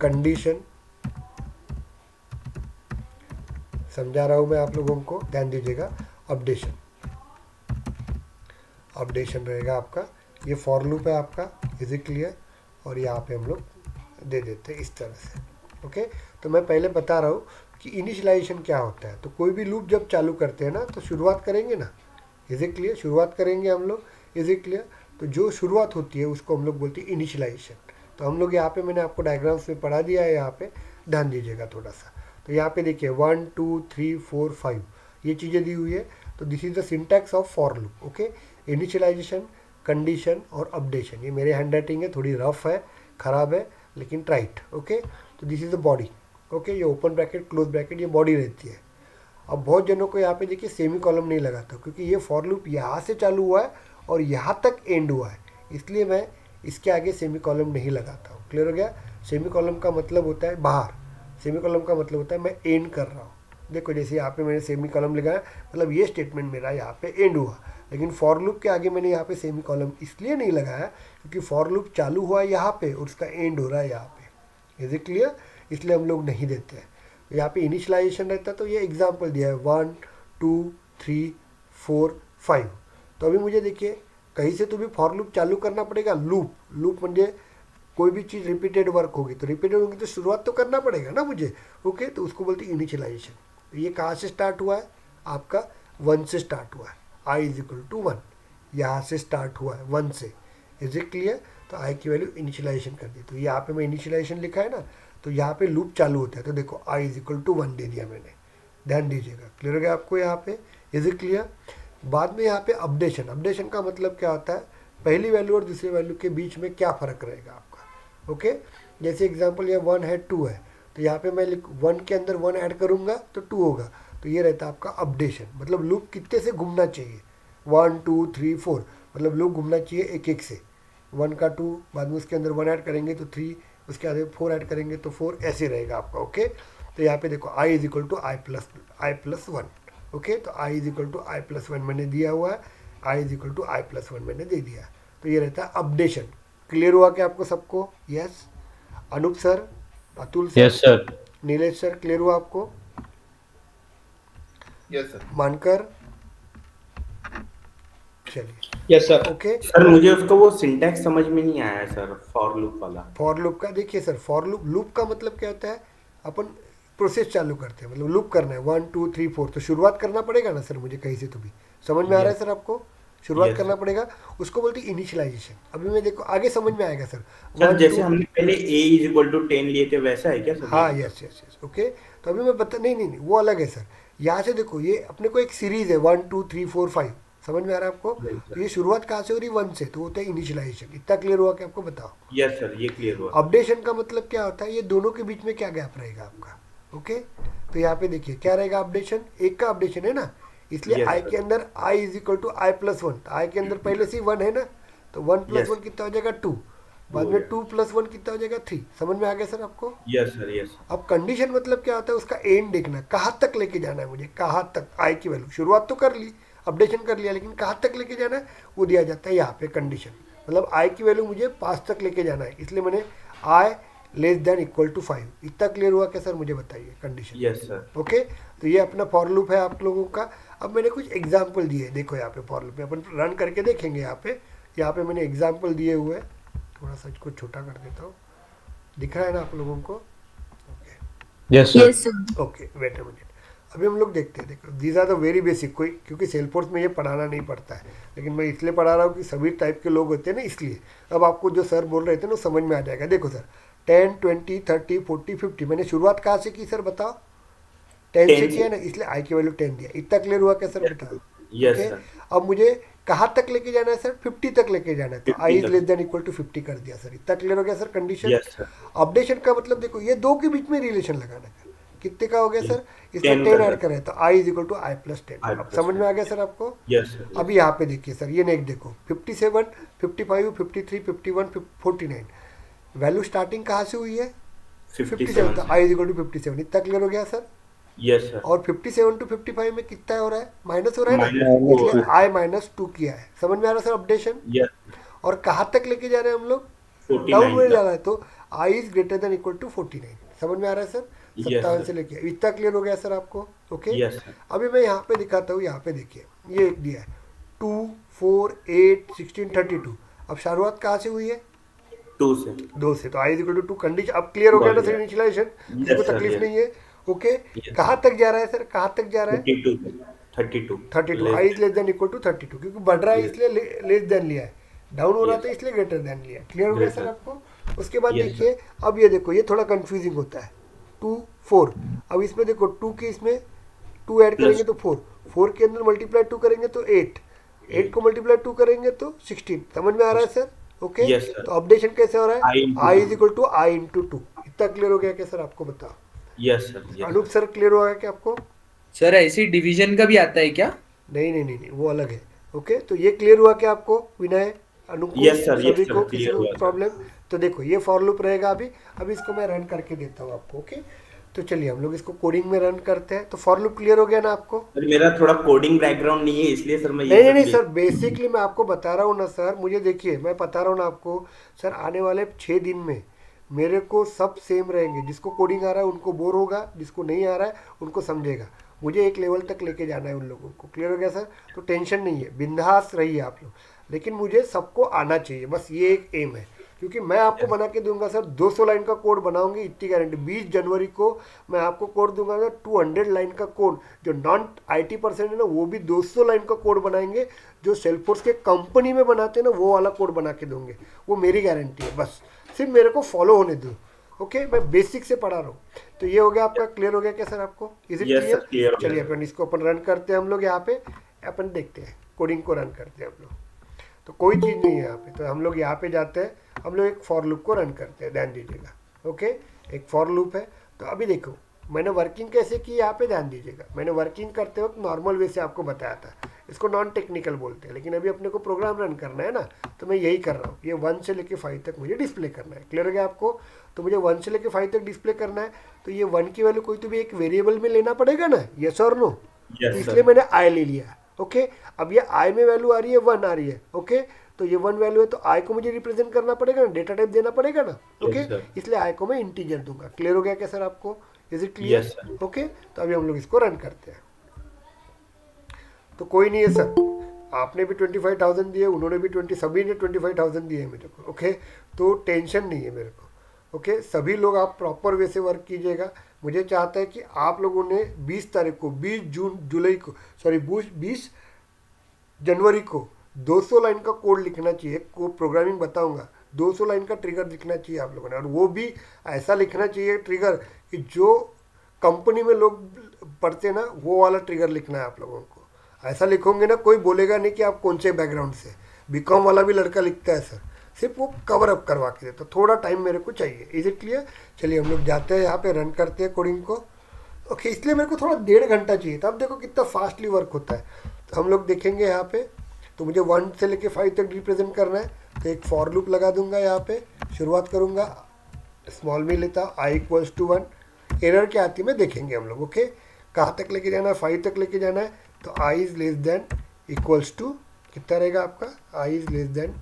कंडीशन, समझा रहा हूँ मैं आप लोगों को, ध्यान दीजिएगा, अपडेशन। अपडेशन रहेगा आपका, ये फॉर लूप है आपका, इज इट क्लियर। और यहाँ पे हम लोग दे देते हैं इस तरह से। ओके, तो मैं पहले बता रहा हूँ कि इनिशियलाइजेशन क्या होता है। तो कोई भी लूप जब चालू करते हैं ना, तो शुरुआत करेंगे ना, इज इट क्लियर, शुरुआत करेंगे हम लोग, इज इट क्लियर। तो जो शुरुआत होती है उसको हम लोग बोलते हैं इनिशियलाइजेशन। तो हम लोग यहाँ पे मैंने आपको डायग्राम्स में पढ़ा दिया है, यहाँ पे ध्यान दीजिएगा थोड़ा सा। तो यहाँ पे देखिए 1 2 3 4 5 ये चीज़ें दी हुई है। तो this is the syntax of for loop. Okay, initialization, condition और अपडेशन। ये मेरे हैंड राइटिंग है, थोड़ी रफ है, ख़राब है, लेकिन राइट। ओके, तो this is the body. Okay, ये ओपन ब्रैकेट क्लोज ब्रैकेट ये बॉडी रहती है। अब बहुत जनों को यहाँ पे देखिए सेमी कॉलम नहीं लगाता, क्योंकि ये फॉर लूप यहाँ से चालू हुआ है और यहाँ तक एंड हुआ है, इसलिए मैं इसके आगे सेमी कॉलम नहीं लगाता हूँ। क्लियर हो गया। सेमी कॉलम का मतलब होता है बाहर, सेमी कॉलम का मतलब होता है मैं एंड कर रहा हूँ। देखो जैसे यहाँ पे मैंने सेमी कॉलम लगाया, मतलब ये स्टेटमेंट मेरा यहाँ पे एंड हुआ। लेकिन फॉर लूप के आगे मैंने यहाँ पे सेमी कॉलम इसलिए नहीं लगाया क्योंकि फॉर लूप चालू हुआ है यहाँ पे और उसका एंड हो रहा है यहाँ पे। इज इट क्लियर, इसलिए हम लोग नहीं देते हैं। यहाँ पे इनिशियलाइजेशन रहता है, तो ये एग्जाम्पल दिया है 1 2 3 4 5। तो अभी मुझे देखिए कहीं से तो भी फॉर लूप चालू करना पड़ेगा। लूप म्हणजे कोई भी चीज़ रिपीटेड वर्क होगी, तो रिपीटेड होगी तो शुरुआत तो करना पड़ेगा ना मुझे। ओके, तो उसको बोलते हैं इनिशियलाइजेशन। तो ये कहाँ से स्टार्ट हुआ है आपका, 1 से स्टार्ट हुआ है, i इज इक्वल टू 1, यहाँ से स्टार्ट हुआ है 1 से। Is it clear. तो i की वैल्यू इनिशियलाइजेशन कर दी, तो यहाँ पे मैं इनिशियलाइजेशन लिखा है ना, तो यहाँ पे लूप चालू होता है, तो देखो i इज इक्वल टू 1 दे दिया मैंने। ध्यान दीजिएगा, क्लियर हो गया आपको यहाँ पे। Is it clear. बाद में यहाँ पे अपडेशन, अपडेशन का मतलब क्या होता है, पहली वैल्यू और दूसरी वैल्यू के बीच में क्या फ़र्क रहेगा आपका। ओके, जैसे एग्जांपल ये 1 है 2 है, तो यहाँ पे मैं 1 के अंदर 1 ऐड करूँगा तो 2 होगा, तो ये रहता है आपका अपडेशन। मतलब लूप कितने से घूमना चाहिए, 1 2 3 4, मतलब लूप घूमना चाहिए एक एक से। 1 का 2, बाद में उसके अंदर 1 ऐड करेंगे तो 3, उसके आगे 4 ऐड करेंगे तो 4, ऐसे रहेगा आपका। ओके, तो यहाँ पे देखो i is equal to I plus 1। Okay, तो i is equal to I plus 1 मैंने दिया हुआ है, i is equal to I plus 1 मैंने दे दिया। तो ये रहता है अपडेशन। क्लियर हुआ क्या आपको सबको। Yes, Anoop sir, Atul sir, yes sir. Nilesh sir, clear हुआ आपको। Yes sir. मानकर, चलिए। Yes sir. ओके, सर मुझे उसका वो सिंटैक्स समझ में नहीं आया है सर, फॉर लूप वाला। फॉर लूप का देखिए सर, फॉर लूप का मतलब क्या होता है, अपन प्रोसेस चालू करते हैं, मतलब लूप करना है 1 2 3 4, तो शुरुआत करना पड़ेगा ना सर मुझे कहीं से, तो भी समझ में आ रहा है सर आपको, शुरुआत Yes, करना sir. पड़ेगा, उसको बोलते हैं इनिशियलाइजेशन। अभी मैं देखो आगे समझ में आएगा सर। सर 1 जैसे 2, हमने पहले a इज इक्वल टू 10 लिए थे वैसा है क्या सर। हाँ यस यस यस। ओके, तो अभी मैं बता, नहीं वो अलग है सर। यहाँ से देखो ये अपने को एक सीरीज है 1 2 3 4 5, समझ में आ रहा है आपको। Right, sir. तो ये शुरुआत कहाँ से हो रही है, 1 से, तो होता है इनिशियलाइजेशन। इतना क्लियर हुआ कि आपको बताओ। यस सर, ये क्लियर हुआ। अपडेशन का मतलब क्या होता है, ये दोनों के बीच में क्या गैप रहेगा आपका। ओके, तो यहाँ पे देखिए क्या रहेगा अपडेशन, एक का अपडेशन है ना, इसलिए Yes, i sir. के अंदर i is equal to I plus 1, तो i के अंदर पहले से ही 1 है ना, तो 1 प्लस Yes. 1 कितना हो जाएगा 2। बाद में 2+1 कितना हो जाएगा 3। समझ में आ गया सर आपको? Yes sir, yes. अब कंडीशन मतलब क्या होता है, उसका एंड देखना, कहाँ तक लेके जाना है मुझे, कहाँ तक आई की वैल्यू, शुरुआत तो कर ली, अपडेशन कर लिया, लेकिन कहाँ तक लेके जाना है वो दिया जाता है यहाँ पे कंडीशन। मतलब आई की वैल्यू मुझे 5 तक लेके जाना है, इसलिए मैंने आई लेस देन इक्वल टू 5। इतना क्लियर हुआ क्या सर? मुझे बताइए कंडीशन। Yes sir. ओके, तो ये अपना फॉर लूप है आप लोगों का। अब मैंने कुछ एग्जाम्पल दिए, देखो यहाँ पे फॉर लूप में अपन रन करके देखेंगे। यहाँ पे मैंने एग्जाम्पल दिए हुए हैं, थोड़ा सा इसको छोटा कर देता हूँ, दिख रहा है ना आप लोगों को? Yes sir. Okay, wait a minute. अभी हम लोग देखते हैं, देखो these are the very basic, कोई क्योंकि सेल्सफोर्स में ये पढ़ाना नहीं पड़ता है, लेकिन मैं इसलिए पढ़ा रहा हूँ कि सभी टाइप के लोग होते हैं ना, इसलिए अब आपको जो सर बोल रहे थे ना समझ में आ जाएगा। देखो सर 10, 20, 30, 40, 50 मैंने शुरुआत कहाँ से की सर बताओ? 10 से किया ना, इसलिए आई की वैल्यू 10 दिया। इतना क्लियर हुआ क्या सर? बताओ। Yes sir. अब मुझे कहाँ तक लेके जाना है सर? 50 तक लेके जाना है, तो आई is less than equal to 50 कर दिया सर। इतना क्लियर हो गया sir condition? Yes sir. Updation का मतलब देखो ये दो के बीच में रिलेशन लगाना है। कितने का हो गया सर? इसमें 10 10 का ऐड करें तो आई is equal to I plus 10। अब समझ में आ गया सर आपको? Yes sir. अभी यहाँ पे देखिए सर, ये नेक्स्ट देखो 57, 55, 53, 51, 49 वैल्यू स्टार्टिंग कहाँ से हुई है? 57, तो आई इज इक्वल टू 57। इतना क्लियर हो गया सर? Yes sir. और 57 टू 55 में कितना हो रहा है? माइनस हो रहा है ना, -2 इसलिए आई -2 किया है। समझ में आ रहा है सर अपडेशन? यस। और कहाँ तक लेके जा रहे हैं हम लोग? 49 डाउन में तक। जा रहा है, तो आई is greater than equal to 49। समझ में आ रहा है सर? Yes, 57 sir. से लेके इतना क्लियर हो गया सर आपको? Okay, Yes, sir. अभी मैं यहाँ पे दिखाता हूँ। यहाँ पे देखिए ये एक दिया है 2, 4, 8, 16, 32। अब शुरुआत कहाँ से हुई है? 2 से। 2 से, तो आई इज इक्वल टू 2 कंडीशन। अब क्लियर हो गया ना सर Yeah. इनिशियलाइजेशन? Yes, किसी को sir, तकलीफ yes. नहीं है? Okay, Yes. कहाँ तक जा रहा है सर? कहाँ तक जा रहा है? 32। 32। I is less than equal to 32, क्योंकि बढ़ रहा है Yes. इसलिए लेस देन लिया है, डाउन हो रहा Yes. था इसलिए ग्रेटर देन लिया। क्लियर हो गया सर Greater. आपको? उसके बाद Yes, देखिए अब ये देखो, ये थोड़ा कंफ्यूजिंग होता है 2, 4। अब इसमें देखो 2 के इसमें 2 ऐड करेंगे तो 4, 4 के अंदर मल्टीप्लाई 2 करेंगे तो 8, 8 को मल्टीप्लाई 2 करेंगे तो 16। समझ में आ रहा है सर? Okay, Yes, sir. तो अपडेशन कैसे हो रहा I है? into I two. Is equal to I into 2। इतना क्लियर हो गया क्या सर आपको? बताओ। Yes sir. Yes. Anoop sir clear हो गया क्या आपको? सर ऐसी डिवीजन का भी आता है क्या? नहीं नहीं नहीं नहीं, वो अलग है। ओके, तो ये क्लियर हुआ क्या आपको विनय, अनु को, Yes, sir. Yes, सभी sir. को? Clear किसी को हुआ, sir. प्रॉब्लम? तो देखो ये फॉर लूप रहेगा। अभी इसको मैं रन करके देता हूँ आपको। ओके, तो चलिए हम लोग इसको कोडिंग में रन करते हैं। तो फॉर लूप क्लियर हो गया ना आपको? सर मेरा थोड़ा कोडिंग बैकग्राउंड नहीं है, इसलिए सर मैं नहीं नहीं सर, बेसिकली मैं आपको बता रहा हूँ ना सर, मुझे देखिए मैं बता रहा हूँ ना आपको सर, आने वाले 6 दिन में मेरे को सब सेम रहेंगे। जिसको कोडिंग आ रहा है उनको बोर होगा, जिसको नहीं आ रहा है उनको समझेगा। मुझे एक लेवल तक लेके जाना है उन लोगों को। क्लियर हो गया सर? तो टेंशन नहीं है, बिंदास रहिए आप लोग, लेकिन मुझे सबको आना चाहिए, बस ये एक एम है। क्योंकि मैं आपको बना के दूंगा सर 200 लाइन का कोड बनाऊंगी, इतनी गारंटी। 20 जनवरी को मैं आपको कोड दूंगा ना 200 लाइन का कोड। जो नॉन IT पर्सन है ना वो भी 200 लाइन का कोड बनाएंगे। जो सेल्सफोर्स के कंपनी में बनाते हैं ना वो वाला कोड बना के दूंगे, वो मेरी गारंटी है। बस सिर्फ मेरे को फॉलो होने दो। ओके, मैं बेसिक से पढ़ा रहा हूँ। तो ये हो गया आपका। क्लियर हो गया क्या सर आपको? Is it Yes, sir, clear clear? हो गया, चलिए sir. अपन इसको अपन रन करते हैं। हम लोग यहाँ पे अपन देखते हैं, कोडिंग को रन करते हैं हम लोग। तो कोई चीज़ नहीं है यहाँ पे, तो हम लोग यहाँ पे जाते हैं, हम लोग एक फॉर लूप को रन करते हैं। ध्यान दीजिएगा। ओके, एक फॉर लूप है। तो अभी देखो मैंने वर्किंग कैसे की, यहाँ पे ध्यान दीजिएगा। मैंने वर्किंग करते वक्त नॉर्मल वे से आपको बताया था, इसको नॉन टेक्निकल बोलते हैं। लेकिन अभी अपने को प्रोग्राम रन करना है ना, तो मैं यही कर रहा हूँ। ये 1 से लेके 5 तक मुझे डिस्प्ले करना है। क्लियर हो गया आपको? तो मुझे 1 से लेके 5 तक डिस्प्ले करना है। तो ये 1 की वैल्यू कोई तो भी एक वेरिएबल में लेना पड़ेगा ना, यस और नो? Yes, तो sir. इसलिए मैंने आई ले लिया। ओके, अब ये आई में वैल्यू आ रही है 1 आ रही है। ओके, तो ये 1 वैल्यू है, तो आई को मुझे रिप्रेजेंट करना पड़ेगा ना, डेटा टाइप देना पड़ेगा ना। Okay, sir. इसलिए आई को मैं इंटीजर दूंगा। क्लियर हो गया क्या सर आपको? Is it clear? Yes, sir. Okay, तो अभी हम लोग इसको रन करते हैं। तो कोई नहीं है सर, आपने भी 25,000 दिए, उन्होंने भी 20, सभी ने 25,000 दिए है मेरे को। ओके, तो टेंशन नहीं है मेरे को। ओके, सभी लोग आप प्रॉपर वे से वर्क कीजिएगा। मुझे चाहता है कि आप लोगों ने 20 तारीख को, 20 जनवरी को 200 लाइन का कोड लिखना चाहिए। को प्रोग्रामिंग बताऊंगा, 200 लाइन का ट्रिगर लिखना चाहिए आप लोगों ने। और वो भी ऐसा लिखना चाहिए ट्रिगर कि जो कंपनी में लोग पढ़ते ना, वो वाला ट्रिगर लिखना है आप लोगों को। ऐसा लिखोगे ना, कोई बोलेगा नहीं कि आप कौन से बैकग्राउंड से। बीकॉम वाला भी लड़का लिखता है सर, सिर्फ वो कवर अप करवा के देता। थोड़ा टाइम मेरे को चाहिए। Is it clear? चलिए हम लोग जाते हैं यहाँ पे, रन करते हैं कोडिंग को। ओके, इसलिए मेरे को थोड़ा 1.5 घंटा चाहिए था। अब देखो कितना फास्टली वर्क होता है। तो हम लोग देखेंगे यहाँ पे, तो मुझे 1 से लेके 5 तक रिप्रेजेंट करना है। तो एक फॉर लूप लगा दूंगा यहाँ पे, शुरुआत करूँगा, स्मॉल में लेता i इक्वल्स टू 1, एरर क्या आती है मैं देखेंगे हम लोग। ओके, कहाँ तक लेके जाना है, 5 तक लेके जाना है, तो i is less than equals to कितना रहेगा आपका, i is less than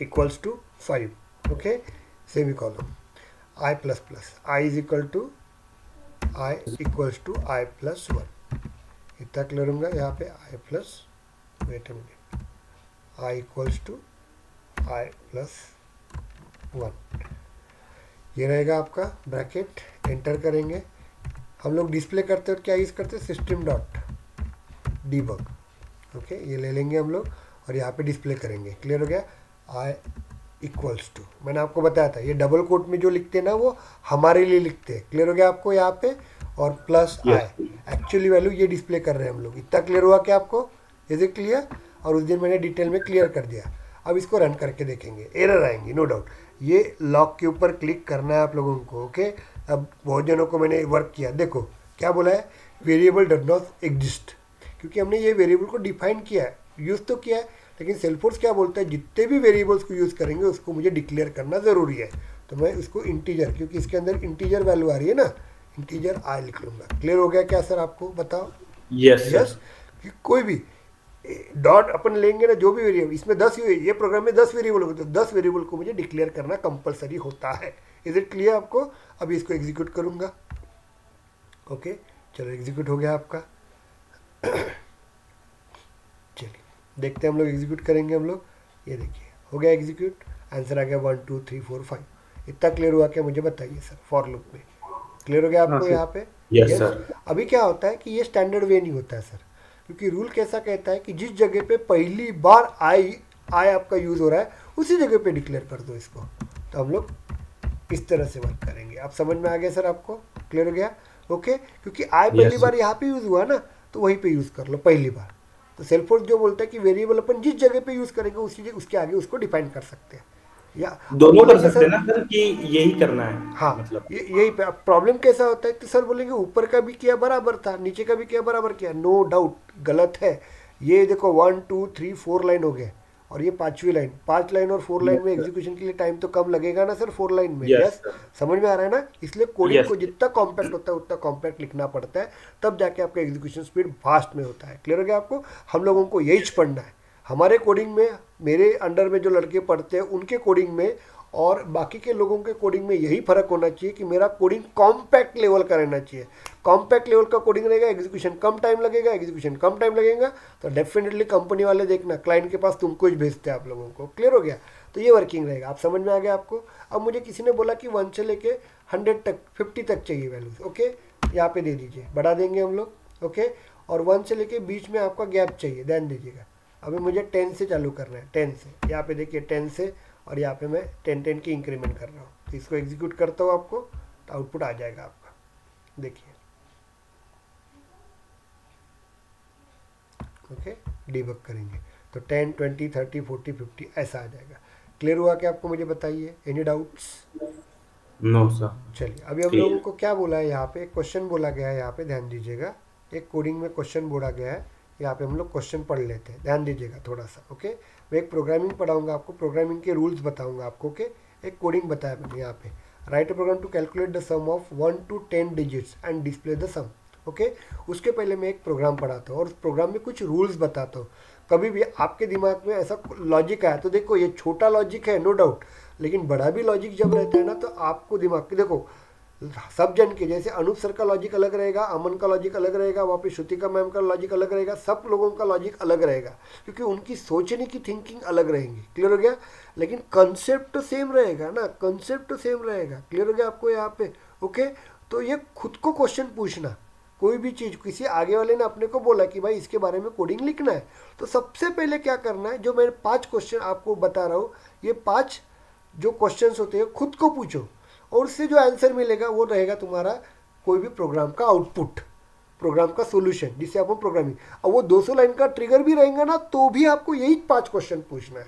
equals to 5। Okay, semicolon i plus plus, i is equal to i equals to i plus 1, इतना क्लियर होगा यहाँ पे i plus, wait a minute, i equals to i plus 1, ये रहेगा आपका bracket, enter करेंगे। हम लोग डिस्प्ले करते हैं और क्या यूज़ करते हैं, सिस्टम डॉट डीबग। ओके, ये ले लेंगे हम लोग और यहाँ पे डिस्प्ले करेंगे। क्लियर हो गया, i इक्वल्स टू, मैंने आपको बताया था ये डबल कोट में जो लिखते हैं ना वो हमारे लिए लिखते हैं। क्लियर हो गया आपको यहाँ पे, और प्लस i एक्चुअली वैल्यू ये डिस्प्ले कर रहे हैं हम लोग। इतना क्लियर हुआ क्या आपको, इज इट क्लियर? और उस दिन मैंने डिटेल में क्लियर कर दिया। अब इसको रन करके देखेंगे, एरर आएंगी नो डाउट। ये लॉक के ऊपर क्लिक करना है आप लोगों को। ओके, अब बहुत जनों को मैंने वर्क किया, देखो क्या बोला है, वेरिएबल डज नॉट एग्जिस्ट, क्योंकि हमने ये वेरिएबल को डिफाइन किया है, यूज़ तो किया है, लेकिन सेल्फोर्स क्या बोलता है, जितने भी वेरिएबल्स को यूज़ करेंगे उसको मुझे डिक्लेयर करना ज़रूरी है। तो मैं उसको इंटीजर, क्योंकि इसके अंदर इंटीजर वैल्यू आ रही है ना, इंटीजर आई लिख लूँगा। क्लियर हो गया क्या सर आपको, बताओ? यस। कोई भी डॉट अपन लेंगे ना, जो भी वेरिएबल इसमें 10, ये प्रोग्राम में 10 वेरिएबल होते, तो 10 वेरिएबल को मुझे डिक्लेयर करना कंपलसरी होता है। इज इट क्लियर आपको? अभी इसको एग्जीक्यूट करूँगा। ओके, चलो एग्जीक्यूट हो गया आपका। चलिए देखते हैं हम लोग, एग्जीक्यूट करेंगे हम लोग। ये देखिए हो गया एग्जीक्यूट, आंसर आ गया 1 2 3 4 5। इतना क्लियर हुआ क्या मुझे बताइए सर, फॉर लूप में क्लियर हो गया आपको यहाँ पे? Yes sir. अभी क्या होता है कि ये स्टैंडर्ड वे नहीं होता है सर, क्योंकि रूल कैसा कहता है कि जिस जगह पे पहली बार आई आपका यूज़ हो रहा है उसी जगह पे डिक्लेयर कर दो इसको। तो हम लोग इस तरह से वर्क करेंगे। आप समझ में आ गया सर आपको? क्लियर हो गया? ओके, क्योंकि आई पहली बार यहाँ पे यूज़ हुआ ना, तो वहीं पे यूज़ कर लो पहली बार। तो सेल्फोर्स जो बोलता है कि वेरिएबल अपन जिस जगह पे यूज़ करेंगे उसी उसके आगे उसको डिफाइन कर सकते हैं, या दोनों कर सकते हैं ना सर, कि यही करना है? हाँ, मतलब यही प्रॉब्लम कैसा होता है कि सर बोलेंगे ऊपर का भी किया बराबर था, नीचे का भी किया बराबर किया। नो डाउट गलत है। ये देखो 1 2 3 4 लाइन हो गए, और ये 5वीं लाइन, 5 लाइन और 4 लाइन में एग्जीक्यूशन के लिए टाइम तो कम लगेगा ना सर 4 लाइन में। यस, समझ में आ रहा है ना? इसलिए कोडिंग को जितना कॉम्पैक्ट होता है उतना कॉम्पैक्ट लिखना पड़ता है, तब जाके आपका एग्जीक्यूशन स्पीड फास्ट में होता है। क्लियर हो गया आपको? हम लोगों को यही पढ़ना है। हमारे कोडिंग में, मेरे अंडर में जो लड़के पढ़ते हैं उनके कोडिंग में और बाकी के लोगों के कोडिंग में यही फर्क होना चाहिए कि मेरा कोडिंग कॉम्पैक्ट लेवल का रहना चाहिए। कॉम्पैक्ट लेवल का कोडिंग रहेगा, एग्जीक्यूशन कम टाइम लगेगा, एग्जीक्यूशन कम टाइम लगेगा, तो डेफिनेटली कंपनी वाले देखना क्लाइंट के पास तुमको ही भेजते हैं आप लोगों को। क्लियर हो गया? तो ये वर्किंग रहेगा। आप समझ में आ गया आपको? अब मुझे किसी ने बोला कि 1 से लेके 100 तक 50 तक चाहिए वैल्यूज। ओके, यहाँ पे दे दीजिए, बढ़ा देंगे हम लोग। ओके, और 1 से लेके बीच में आपका गैप चाहिए, ध्यान दीजिएगा। अभी मुझे 10 से चालू करना है, 10 से, यहाँ पे देखिए 10 से, और यहाँ पे मैं 10 की इंक्रीमेंट कर रहा हूँ। तो इसको एग्जीक्यूट करता हूँ आपको, तो आउटपुट आ जाएगा आपका, देखिए। ओके, डीबग करेंगे तो 10 20 30 40 50 ऐसा आ जाएगा। क्लियर हुआ क्या आपको? मुझे बताइए, एनी डाउट्स? No sir. चलिए, अभी हम लोगों को क्या बोला है, यहाँ पे एक क्वेश्चन बोला गया है, यहाँ पे ध्यान दीजिएगा। एक कोडिंग में क्वेश्चन बोला गया है, यहाँ पे हम लोग क्वेश्चन पढ़ लेते हैं, ध्यान दीजिएगा थोड़ा सा। ओके, मैं एक प्रोग्रामिंग पढ़ाऊंगा आपको, प्रोग्रामिंग के रूल्स बताऊंगा आपको। ओके, एक कोडिंग बताया मैंने यहाँ पे, write a program to calculate the sum of 1 to 10 digits and display the sum. Okay, उसके पहले मैं एक प्रोग्राम पढ़ाता हूँ और उस प्रोग्राम में कुछ रूल्स बताता हूँ। कभी भी आपके दिमाग में ऐसा लॉजिक आया तो देखो, ये छोटा लॉजिक है नो डाउट, लेकिन बड़ा भी लॉजिक जब रहता है ना, तो आपको दिमाग के देखो सब जन के, जैसे अनूप सर का लॉजिक अलग रहेगा, अमन का लॉजिक अलग रहेगा, वहाँ पे श्रुतिका मैम का लॉजिक अलग रहेगा, सब लोगों का लॉजिक अलग रहेगा, क्योंकि उनकी सोचने की थिंकिंग अलग रहेंगी। क्लियर हो गया? लेकिन कंसेप्ट तो सेम रहेगा ना, कंसेप्ट तो सेम रहेगा। क्लियर हो गया आपको यहाँ पे? ओके, तो ये खुद को क्वेश्चन पूछना, कोई भी चीज़, किसी आगे वाले ने अपने को बोला कि भाई इसके बारे में कोडिंग लिखना है, तो सबसे पहले क्या करना है, जो मैं 5 क्वेश्चन आपको बता रहा हूँ, ये 5 जो क्वेश्चंस होते हैं खुद को पूछो, और उससे जो आंसर मिलेगा वो रहेगा तुम्हारा कोई भी प्रोग्राम का आउटपुट, प्रोग्राम का सोल्यूशन, जिससे आप प्रोग्रामिंग। और वो 200 लाइन का ट्रिगर भी रहेगा ना, तो भी आपको यही 5 क्वेश्चन पूछना है।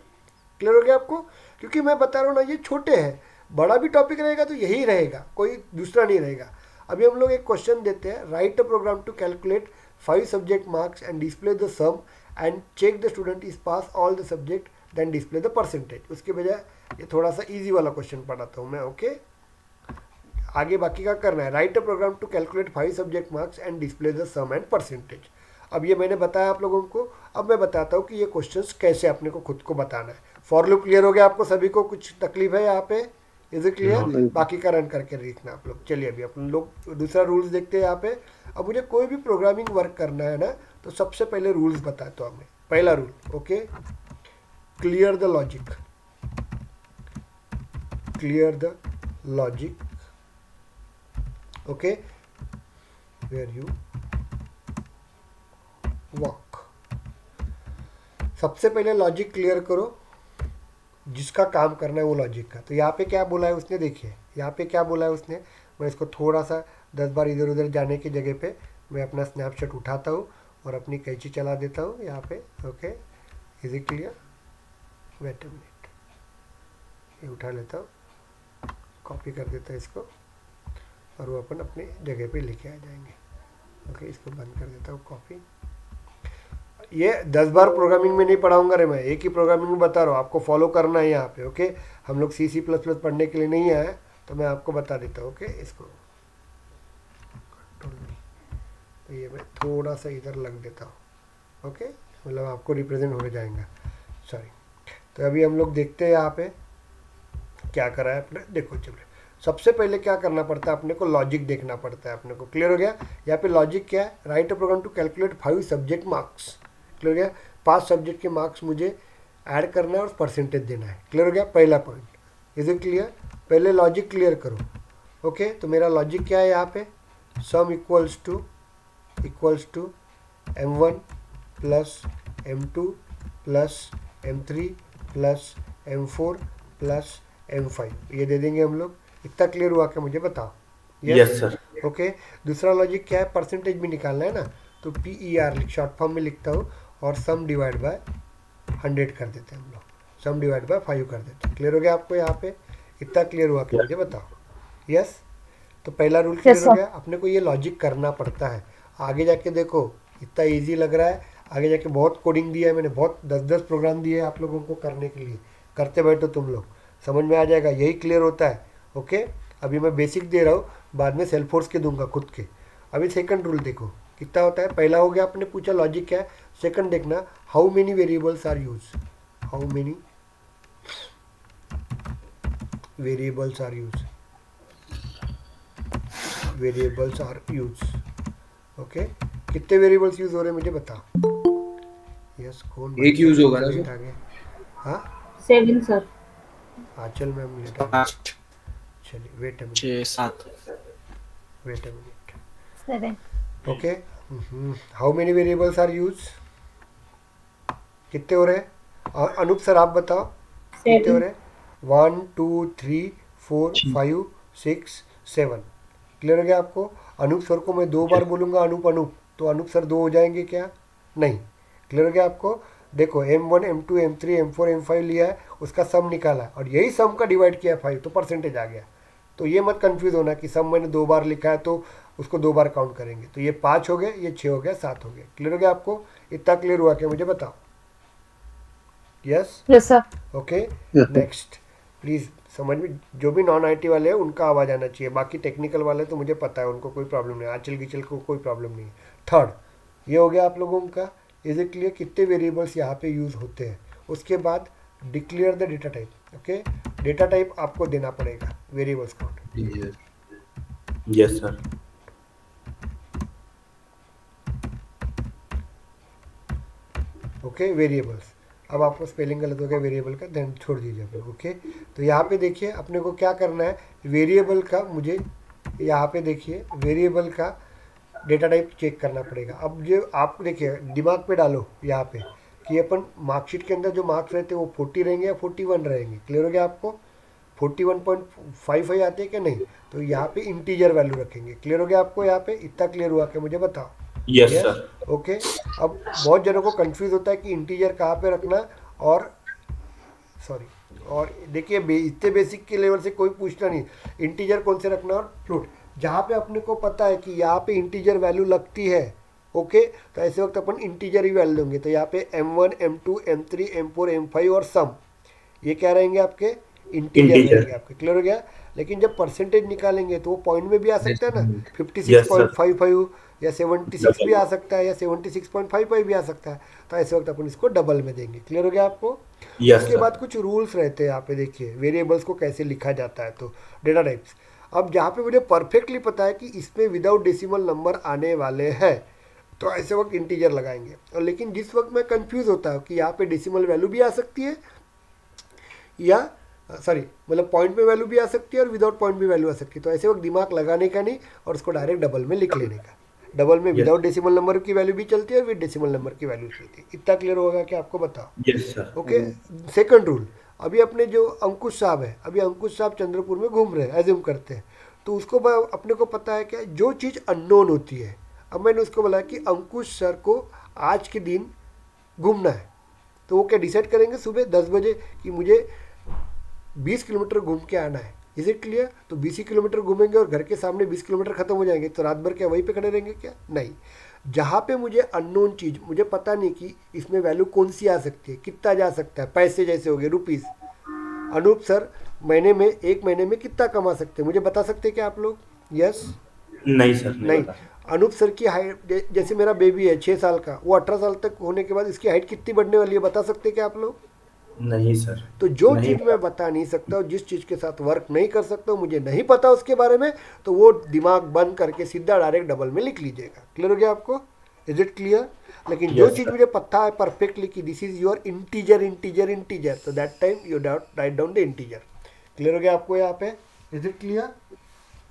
क्लियर हो गया आपको? क्योंकि मैं बता रहा हूँ ना, ये छोटे हैं, बड़ा भी टॉपिक रहेगा तो यही रहेगा, कोई दूसरा नहीं रहेगा। अभी हम लोग एक क्वेश्चन देते हैं, write a program to calculate 5 subject marks and display the sum and check the student is pass all the subject then display the percentage. उसके बजाय ये थोड़ा सा इजी वाला क्वेश्चन पढ़ाता हूँ मैं, ओके। आगे बाकी का करना है, write a program to calculate 5 subject marks and display the sum and percentage. अब ये मैंने बताया आप लोगों को, अब मैं बताता हूँ कि ये क्वेश्चंस कैसे अपने को खुद को बताना है। फॉर लूप क्लियर हो गया आपको सभी को? कुछ तकलीफ है यहाँ पे? Is it clear? बाकी का रन करके देखना आप लोग। चलिए अभी अपन लोग दूसरा रूल्स देखते हैं यहाँ पे। अब मुझे कोई भी प्रोग्रामिंग वर्क करना है ना, तो सबसे पहले रूल्स बताता हूँ हमें। पहला rule, okay, clear the logic, clear the logic, okay, where you work. सबसे पहले लॉजिक क्लियर करो, जिसका काम करना है वो लॉजिक का। तो यहाँ पे क्या बोला है उसने, देखिए यहाँ पे क्या बोला है उसने। मैं इसको थोड़ा सा 10 बार इधर उधर जाने की जगह पे मैं अपना स्नैपशॉट उठाता हूँ और अपनी कैंची चला देता हूँ यहाँ पे, okay. Is it clear? Wait a minute, ये उठा लेता हूँ, कॉपी कर देता है इसको, और वो अपन अपनी जगह पे लेके आ जाएंगे, ओके। इसको बंद कर देता हूँ, कॉपी। ये 10 बार प्रोग्रामिंग में नहीं पढ़ाऊंगा रे मैं, एक ही प्रोग्रामिंग बता रहा हूँ, आपको फॉलो करना है यहाँ पे, ओके। हम लोग C++ पढ़ने के लिए नहीं आए, तो मैं आपको बता देता हूँ, ओके। इसको तो ये मैं थोड़ा सा इधर लग देता हूँ, ओके, मतलब आपको रिप्रेजेंट हो जाएगा, सॉरी। तो अभी हम लोग देखते हैं यहाँ पे क्या करा है अपने, देखो। चलो सबसे पहले क्या करना पड़ता है अपने को, लॉजिक देखना पड़ता है अपने को। क्लियर हो गया? यहाँ पे लॉजिक क्या है, write a program to calculate 5 subject marks. Clear हो गया? 5 सब्जेक्ट के मार्क्स मुझे ऐड करना है और परसेंटेज देना है। क्लियर हो गया? पहला पॉइंट। Is it clear? पहले लॉजिक क्लियर करो, ओके। तो मेरा लॉजिक क्या है यहाँ पे, sum equals to m1 plus m2 plus m3 plus m4 plus m5, ये दे देंगे हम लोग। इतना क्लियर हुआ क्या, मुझे बताओ? Yes sir. ओके। दूसरा लॉजिक क्या है, परसेंटेज भी निकालना है ना, तो PER शॉर्ट फॉर्म में लिखता हूँ और सम डिवाइड बाय 100 कर देते हैं हम लोग, सम डिवाइड बाय 5 कर देते हैं। क्लियर हो गया आपको यहाँ पे? इतना क्लियर हुआ कि मुझे बताओ? यस। तो पहला रूल क्लियर हो गया। अपने को ये लॉजिक करना पड़ता है। आगे जाके देखो इतना इजी लग रहा है, आगे जाके बहुत कोडिंग दिया है मैंने, बहुत 10-10 प्रोग्राम दिए हैं आप लोगों को करने के लिए। करते बैठो तुम लोग, समझ में आ जाएगा। यही क्लियर होता है, ओके। अभी मैं बेसिक दे रहा हूँ, बाद में सेल्फोर्स के दूंगा खुद के। अभी सेकंड रूल देखो कितना होता है। पहला हो गया, आपने पूछा लॉजिक क्या है। सेकंड देखना, how many variables are use, how many variables are use, variables are use, okay. कितने वेरिएबल्स यूज हो रहे हैं मुझे बताओ? यस, कौन एक यूज होगा ना लेट सर? आ गया? हाँ 7 सर। आंचल मैम लेट आ गया। चलिए wait a minute, 6-7 wait a minute, 7 okay. How many variables are use, कितने हो रहे हैं? और अनूप सर आप बताओ कितने हो रहे हैं? 1 2 3 4 5 6 7। क्लियर हो गया आपको? अनूप सर को मैं 2 बार बोलूँगा अनूप अनूप, तो अनूप सर 2 हो जाएंगे क्या? नहीं। क्लियर हो गया आपको? देखो M1 M2 M3 M4 M5 लिया है, उसका सम निकाला और यही सम का डिवाइड किया 5, तो परसेंटेज आ गया। तो ये मत कंफ्यूज होना कि सम मैंने 2 बार लिखा है तो उसको 2 बार काउंट करेंगे। तो ये 5 हो गए, ये 6 हो गया, 7 हो गया। क्लियर हो गया आपको? इतना क्लियर हुआ क्या मुझे बताओ? Yes yes sir. Okay. Next please समझ में, जो भी नॉन IT वाले हैं उनका आवाज़ आना चाहिए, बाकी टेक्निकल वाले तो मुझे पता है उनको कोई प्रॉब्लम नहीं, आंचल गिचल को कोई प्रॉब्लम नहीं है। थर्ड ये हो गया आप लोगों का। इज इट क्लियर कितने वेरिएबल्स यहाँ पे यूज़ होते हैं? उसके बाद declare the data type, okay. Data type आपको देना पड़ेगा variables count. Yes sir. Okay variables. अब आपको स्पेलिंग गलत हो गया वेरिएबल का, देन छोड़ दीजिए आप लोग, ओके। तो यहाँ पे देखिए अपने को क्या करना है, वेरिएबल का मुझे यहाँ पे देखिए वेरिएबल का डेटा टाइप चेक करना पड़ेगा। अब जो आप देखिए दिमाग पे डालो यहाँ पे कि अपन मार्कशीट के अंदर जो मार्क्स रहते हैं वो 40 रहेंगे या 41 रहेंगे। क्लियर हो गया आपको? 41.55 आते हैं क्या? नहीं, तो यहाँ पे इंटीजर वैल्यू रखेंगे। क्लियर हो गया आपको? यहाँ पे इतना क्लियर हुआ क्या मुझे बताओ? Yes sir. ओके। अब बहुत जनों को कंफ्यूज होता है कि इंटीजर कहाँ पे रखना, और सॉरी, और देखिए इतने बेसिक के लेवल से कोई पूछना नहीं इंटीजर कौन से रखना और फ्लोट। जहाँ पे अपने को पता है कि यहाँ पे इंटीजर वैल्यू लगती है, ओके, तो ऐसे वक्त अपन इंटीजर ही वैल्यू देंगे। तो यहाँ पे M1, M2, M3, M4, M5 और सम, ये क्या रहेंगे आपके इंटीजर रहेंगे आपके। क्लियर हो गया। लेकिन जब परसेंटेज निकालेंगे तो वो पॉइंट में भी आ सकता है ना, 56.55 या 76 भी आ सकता है या 76.55 भी आ सकता है। तो ऐसे वक्त अपन इसको डबल में देंगे। क्लियर हो गया आपको। उसके बाद कुछ रूल्स रहते हैं यहाँ पे, देखिए वेरिएबल्स को कैसे लिखा जाता है। तो डेटा टाइप्स, अब जहाँ पे मुझे परफेक्टली पता है कि इसमें विदाउट डेसिमल नंबर आने वाले हैं तो ऐसे वक्त इंटीजर लगाएंगे। और लेकिन जिस वक्त मैं कंफ्यूज होता हूँ कि यहाँ पे डेसिमल वैल्यू भी आ सकती है या सॉरी मतलब पॉइंट में वैल्यू भी आ सकती है और विदाउट पॉइंट भी वैल्यू आ सकती है, तो ऐसे वक्त दिमाग लगाने का नहीं और उसको डायरेक्ट डबल में लिख लेने का। डबल में विदाउट डेसिमल नंबर की वैल्यू भी चलती है और विद डेसिमल नंबर की वैल्यू चलती है। इतना क्लियर होगा कि आपको बताओ। ओके, सेकंड रूल, अभी अपने जो अंकुश साहब है, अभी अंकुश साहब चंद्रपुर में घूम रहे हैं, एज्यूम करते हैं, तो उसको अपने को पता है क्या, जो चीज़ अननोन होती है। अब मैंने उसको बोला कि अंकुश सर को आज के दिन घूमना है, तो वो क्या डिसाइड करेंगे सुबह 10 बजे कि मुझे 20 किलोमीटर घूम के आना है। Is it clear? तो 20 किलोमीटर घूमेंगे और घर के सामने 20 किलोमीटर खत्म हो जाएंगे, तो रात भर क्या वहीं पे खड़े रहेंगे क्या? नहीं। जहाँ पे मुझे अननोन चीज़, मुझे पता नहीं कि इसमें वैल्यू कौन सी आ सकती है, कितना जा सकता है, पैसे जैसे हो गए रुपीज़। अनूप सर महीने में, एक महीने में कितना कमा सकते हैं, मुझे बता सकते हैं क्या आप लोग? यस? नहीं सर, नहीं। अनूप सर की हाइट, जैसे मेरा बेबी है 6 साल का, वो 18 साल तक होने के बाद इसकी हाइट कितनी बढ़ने वाली है, बता सकते हैं क्या आप लोग? नहीं सर। तो जो चीज़ मैं बता नहीं सकता, जिस चीज़ के साथ वर्क नहीं कर सकता, मुझे नहीं पता उसके बारे में, तो वो दिमाग बंद करके सीधा डायरेक्ट डबल में लिख लीजिएगा। क्लियर हो गया आपको? Is it clear? लेकिन जो चीज़ मुझे पता है परफेक्टली कि this is your integer integer integer, तो that time you write down the integer. Clear हो गया आपको यहाँ पे? Is it clear?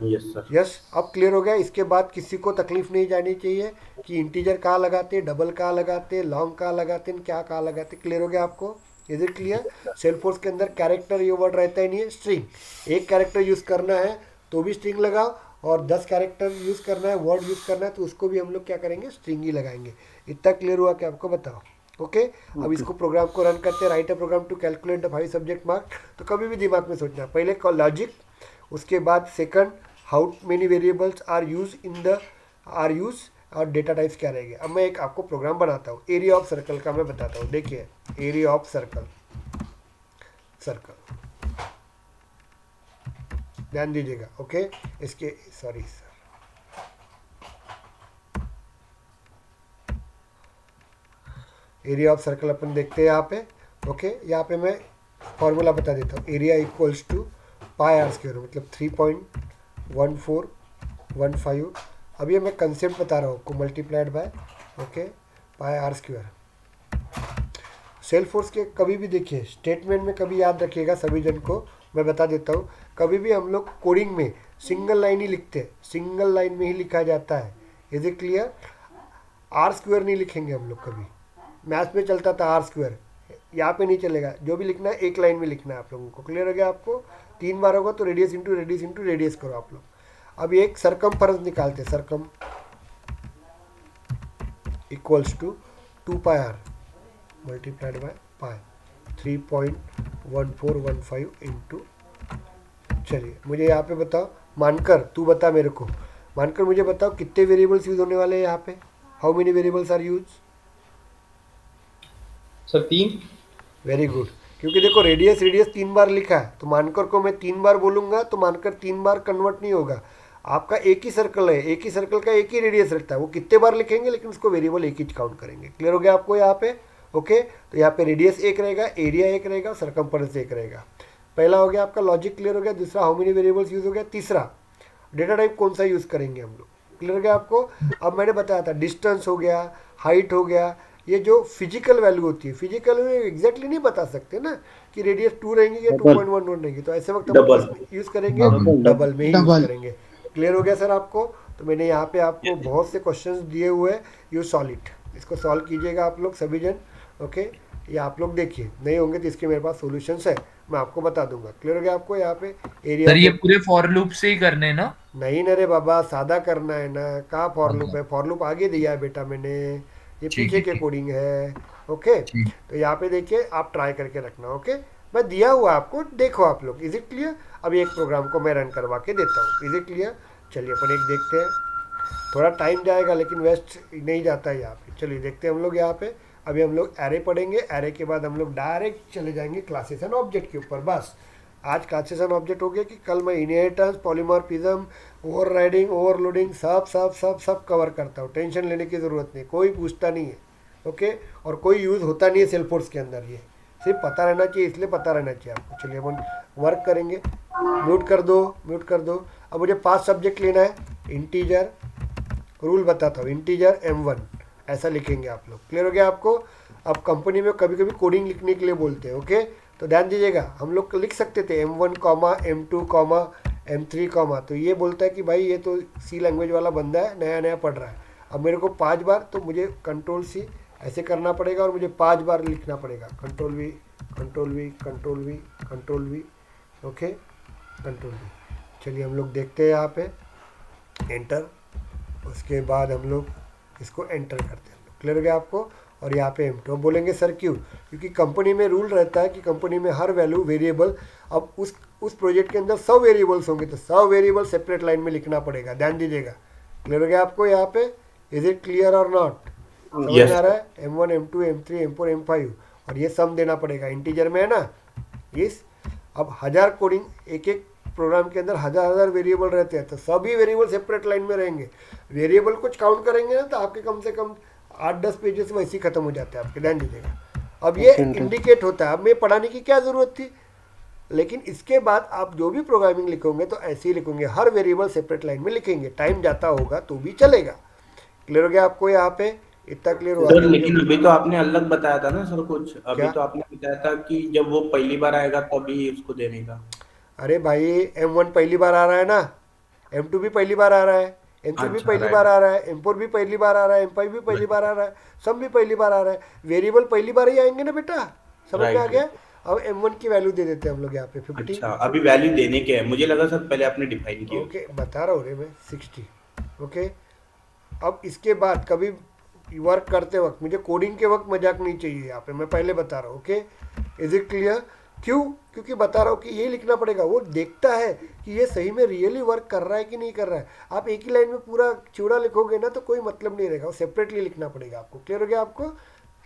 Yes sir. Yes, अब क्लियर हो गया। इसके बाद किसी को तकलीफ नहीं जानी चाहिए कि इंटीजर कहाँ लगाते, डबल कहाँ लगाते, लॉन्ग कहाँ लगाते, क्या कहाँ लगाते। क्लियर हो गया आपको? Is it clear? सेल्फोर्स के अंदर कैरेक्टर ये वर्ड रहता ही नहीं है, स्ट्रिंग। एक कैरेक्टर यूज़ करना है तो भी स्ट्रिंग लगाओ, और 10 कैरेक्टर यूज़ करना है, वर्ड यूज़ करना है, तो उसको भी हम लोग क्या करेंगे, स्ट्रिंग ही लगाएंगे। इतना क्लियर हुआ कि आपको बताओ? ओके, अब इसको प्रोग्राम को रन करते हैं। Write a program to calculate the 5 subject mark. तो कभी भी दिमाग में सोचना, पहले लॉजिक, उसके बाद second how many variables are use in the और डेटा टाइप्स क्या रहेंगे। अब मैं एक आपको प्रोग्राम बनाता हूँ, एरिया ऑफ सर्कल का मैं बताता हूँ। देखिए, एरिया ऑफ सर्कल, ध्यान दीजिएगा। ओके, इसके sorry sir, area of circle अपन देखते हैं यहाँ पे। ओके, यहाँ पे मैं फॉर्मूला बता देता हूँ। Area equals to pi r square, मतलब 3.1415। अब ये मैं कंसेप्ट बता रहा हूँ आपको, multiplied by okay pi r square. Self force के कभी भी देखिए स्टेटमेंट में, कभी याद रखिएगा सभी जन को मैं बता देता हूँ, कभी भी हम लोग कोडिंग में सिंगल लाइन ही लिखते हैं, सिंगल लाइन में ही लिखा जाता है। Is it clear? R square नहीं लिखेंगे हम लोग कभी। मैथ्स में चलता था आर स्क्वायर, यहाँ पे नहीं चलेगा। जो भी लिखना है एक लाइन में लिखना है आप लोगों को। क्लियर हो गया आपको? 3 बार होगा तो radius into radius into radius करो आप लोग। अब एक सरकमफेरेंस निकालते हैं, circum equals to 2 pi r multiplied by pi 3.1415 into. चलिए मुझे यहाँ पे बताओ, मानकर तू बता मेरे को, मानकर मुझे बताओ कितने वेरिएबल्स यूज होने वाले हैं यहाँ पे। How many variables are use? Sir 3। Very good, क्योंकि देखो रेडियस 3 बार लिखा है, तो मानकर को मैं 3 बार बोलूंगा तो मानकर 3 बार कन्वर्ट नहीं होगा। आपका एक ही सर्कल है, एक ही सर्कल का एक ही रेडियस रहता है, वो कितने बार लिखेंगे लेकिन उसको वेरिएबल एक ही काउंट करेंगे। क्लियर हो गया आपको यहाँ पे? ओके, तो यहाँ पे रेडियस एक रहेगा, एरिया एक रहेगा, सरकमफेरेंस एक रहेगा। पहला हो गया आपका लॉजिक क्लियर हो गया। दूसरा हाउ मेनी वेरिएबल्स यूज हो गया। तीसरा डेटा टाइप कौन सा यूज़ करेंगे हम लोग। क्लियर हो गया आपको? अब मैंने बताया था डिस्टेंस हो गया, हाइट हो गया, ये जो फिजिकल वैल्यू होती है, फिजिकल में एग्जैक्टली नहीं बता सकते ना कि रेडियस 2 रहेंगी या 2.11 रहेंगी, तो ऐसे वक्त हम यूज़ करेंगे डबल में ही यूज़ करेंगे। क्लियर हो गया सर आपको? तो मैंने यहाँ पे आपको बहुत से क्वेश्चंस दिए हुए हैं, यू सॉल्व इट, इसको सॉल्व कीजिएगा आप लोग सभी जन। ओके, ये आप लोग देखिए, नहीं होंगे तो इसके मेरे पास सॉल्यूशंस है, मैं आपको बता दूंगा। क्लियर हो गया आपको? यहाँ पे एरिया सर ये पूरे फॉर लूप से ही करने हैं ना? नहीं ना रे बाबा, सादा करना है ना। कहाँ फॉर लूप है? फॉर लूप आगे दिया है बेटा मैंने, ये पीछे के कोडिंग है। ओके, तो यहाँ पे देखिए आप ट्राई करके रखना। ओके, मैं दिया हुआ आपको, देखो आप लोग। Is it clear? अभी एक प्रोग्राम को मैं रन करवा के देता हूँ। Is it clear? चलिए अपन एक देखते हैं। थोड़ा टाइम जाएगा लेकिन वेस्ट नहीं जाता है यहाँ पे। चलिए देखते हैं हम लोग यहाँ पे। अभी हम लोग एरे पढ़ेंगे, एरे के बाद हम लोग डायरेक्ट चले जाएंगे क्लासेस एंड ऑब्जेक्ट के ऊपर। बस आज क्लासेस एंड ऑब्जेक्ट हो गया कि कल मैं इनहेरिटेंस, पॉलीमॉर्फिज्म, ओवरराइडिंग, ओवरलोडिंग सब सब सब सब कवर करता हूँ। टेंशन लेने की ज़रूरत नहीं, कोई पूछता नहीं है। ओके, और कोई यूज़ होता नहीं है सेल्फोर्स के अंदर, ये सिर्फ पता रहना चाहिए, इसलिए पता रहना चाहिए आपको। चलिए अपन वर्क करेंगे। म्यूट कर दो, म्यूट कर दो। अब मुझे 5 सब्जेक्ट लेना है। इंटीजर, रूल बताता हूँ, इंटीजर M1 ऐसा लिखेंगे आप लोग। क्लियर हो गया आपको? अब कंपनी में कभी कभी कोडिंग लिखने के लिए बोलते हैं, ओके, तो ध्यान दीजिएगा। हम लोग लिख सकते थे M1, M2, M3, तो ये बोलता है कि भाई ये तो सी लैंग्वेज वाला बंदा है, नया नया पढ़ रहा है। अब मेरे को 5 बार तो मुझे कंट्रोल-C ऐसे करना पड़ेगा और मुझे 5 बार लिखना पड़ेगा। कंट्रोल-V, कंट्रोल-V, कंट्रोल-V, कंट्रोल-V, ओके, कंट्रोल-V। चलिए हम लोग देखते हैं यहाँ पे, एंटर। उसके बाद हम लोग इसको एंटर करते हैं। क्लियर हो गया आपको? और यहाँ पे M2 बोलेंगे सर क्यों? क्योंकि कंपनी में रूल रहता है कि कंपनी में हर वैल्यू वेरिएबल, अब उस प्रोजेक्ट के अंदर 100 वेरिएबल्स होंगे तो 100 वेरिएबल सेपरेट लाइन में लिखना पड़ेगा। ध्यान दीजिएगा। क्लियर हो गया आपको यहाँ पे? इज इट क्लियर और नॉट? समझ आ रहा है? M1, M2, M3, M4, M5 और ये सम देना पड़ेगा, इंटीजर में है ना। इस अब 1000 कोडिंग, एक एक प्रोग्राम के अंदर 1000 वेरिएबल रहते हैं तो सभी वेरिएबल सेपरेट लाइन में रहेंगे। वेरिएबल कुछ काउंट करेंगे ना तो आपके कम से कम 8-10 पेजेस वैसे ही खत्म हो जाते हैं आपके। ध्यान दीजिएगा। अब ये इंडिकेट होता है, अब मैं पढ़ाने की क्या ज़रूरत थी, लेकिन इसके बाद आप जो भी प्रोग्रामिंग लिखोगे तो ऐसे ही लिखोगे, हर वेरिएबल सेपरेट लाइन में लिखेंगे। टाइम जाता होगा तो भी चलेगा। क्लियर हो गया आपको यहाँ पे? इतना क्लियर हुआ? सर लेकिन अभी तो आपने अलग बताया था ना सर कुछ, अभी क्या? तो आपने बताया था कि जब वो पहली बार आएगा तभी उसको देने का। अरे भाई M1 पहली बार आ रहा है ना, M2 भी पहली बार आ रहा है, M3 भी अच्छा, पहली बार आ रहा है, M4 भी पहली बार आ रहा है, M5 भी पहली बार आ रहा है, सब भी पहली बार आ रहा है। वेरिएबल पहली बार ही आएंगे ना बेटा, समझ में आ गया? अब M1 की वैल्यू दे देते हैं हम लोग यहाँ पे 50। अच्छा, अभी वैल्यू देने के है, मुझे लगा सर पहले आपने डिफाइन किया। ओके, बता रहा हूँ रे मैं, 60। ओके, अब इसके बाद कभी वर्क करते वक्त मुझे कोडिंग के वक्त मजाक नहीं चाहिए यहाँ पे, मैं पहले बता रहा हूँ। Okay, is it clear? क्यों? क्योंकि बता रहा हूँ कि ये लिखना पड़ेगा। वो देखता है कि ये सही में रियली वर्क कर रहा है कि नहीं कर रहा है। आप एक ही लाइन में पूरा चूड़ा लिखोगे ना तो कोई मतलब नहीं रहेगा, वो सेपरेटली लिखना पड़ेगा आपको। क्लियर हो गया आपको?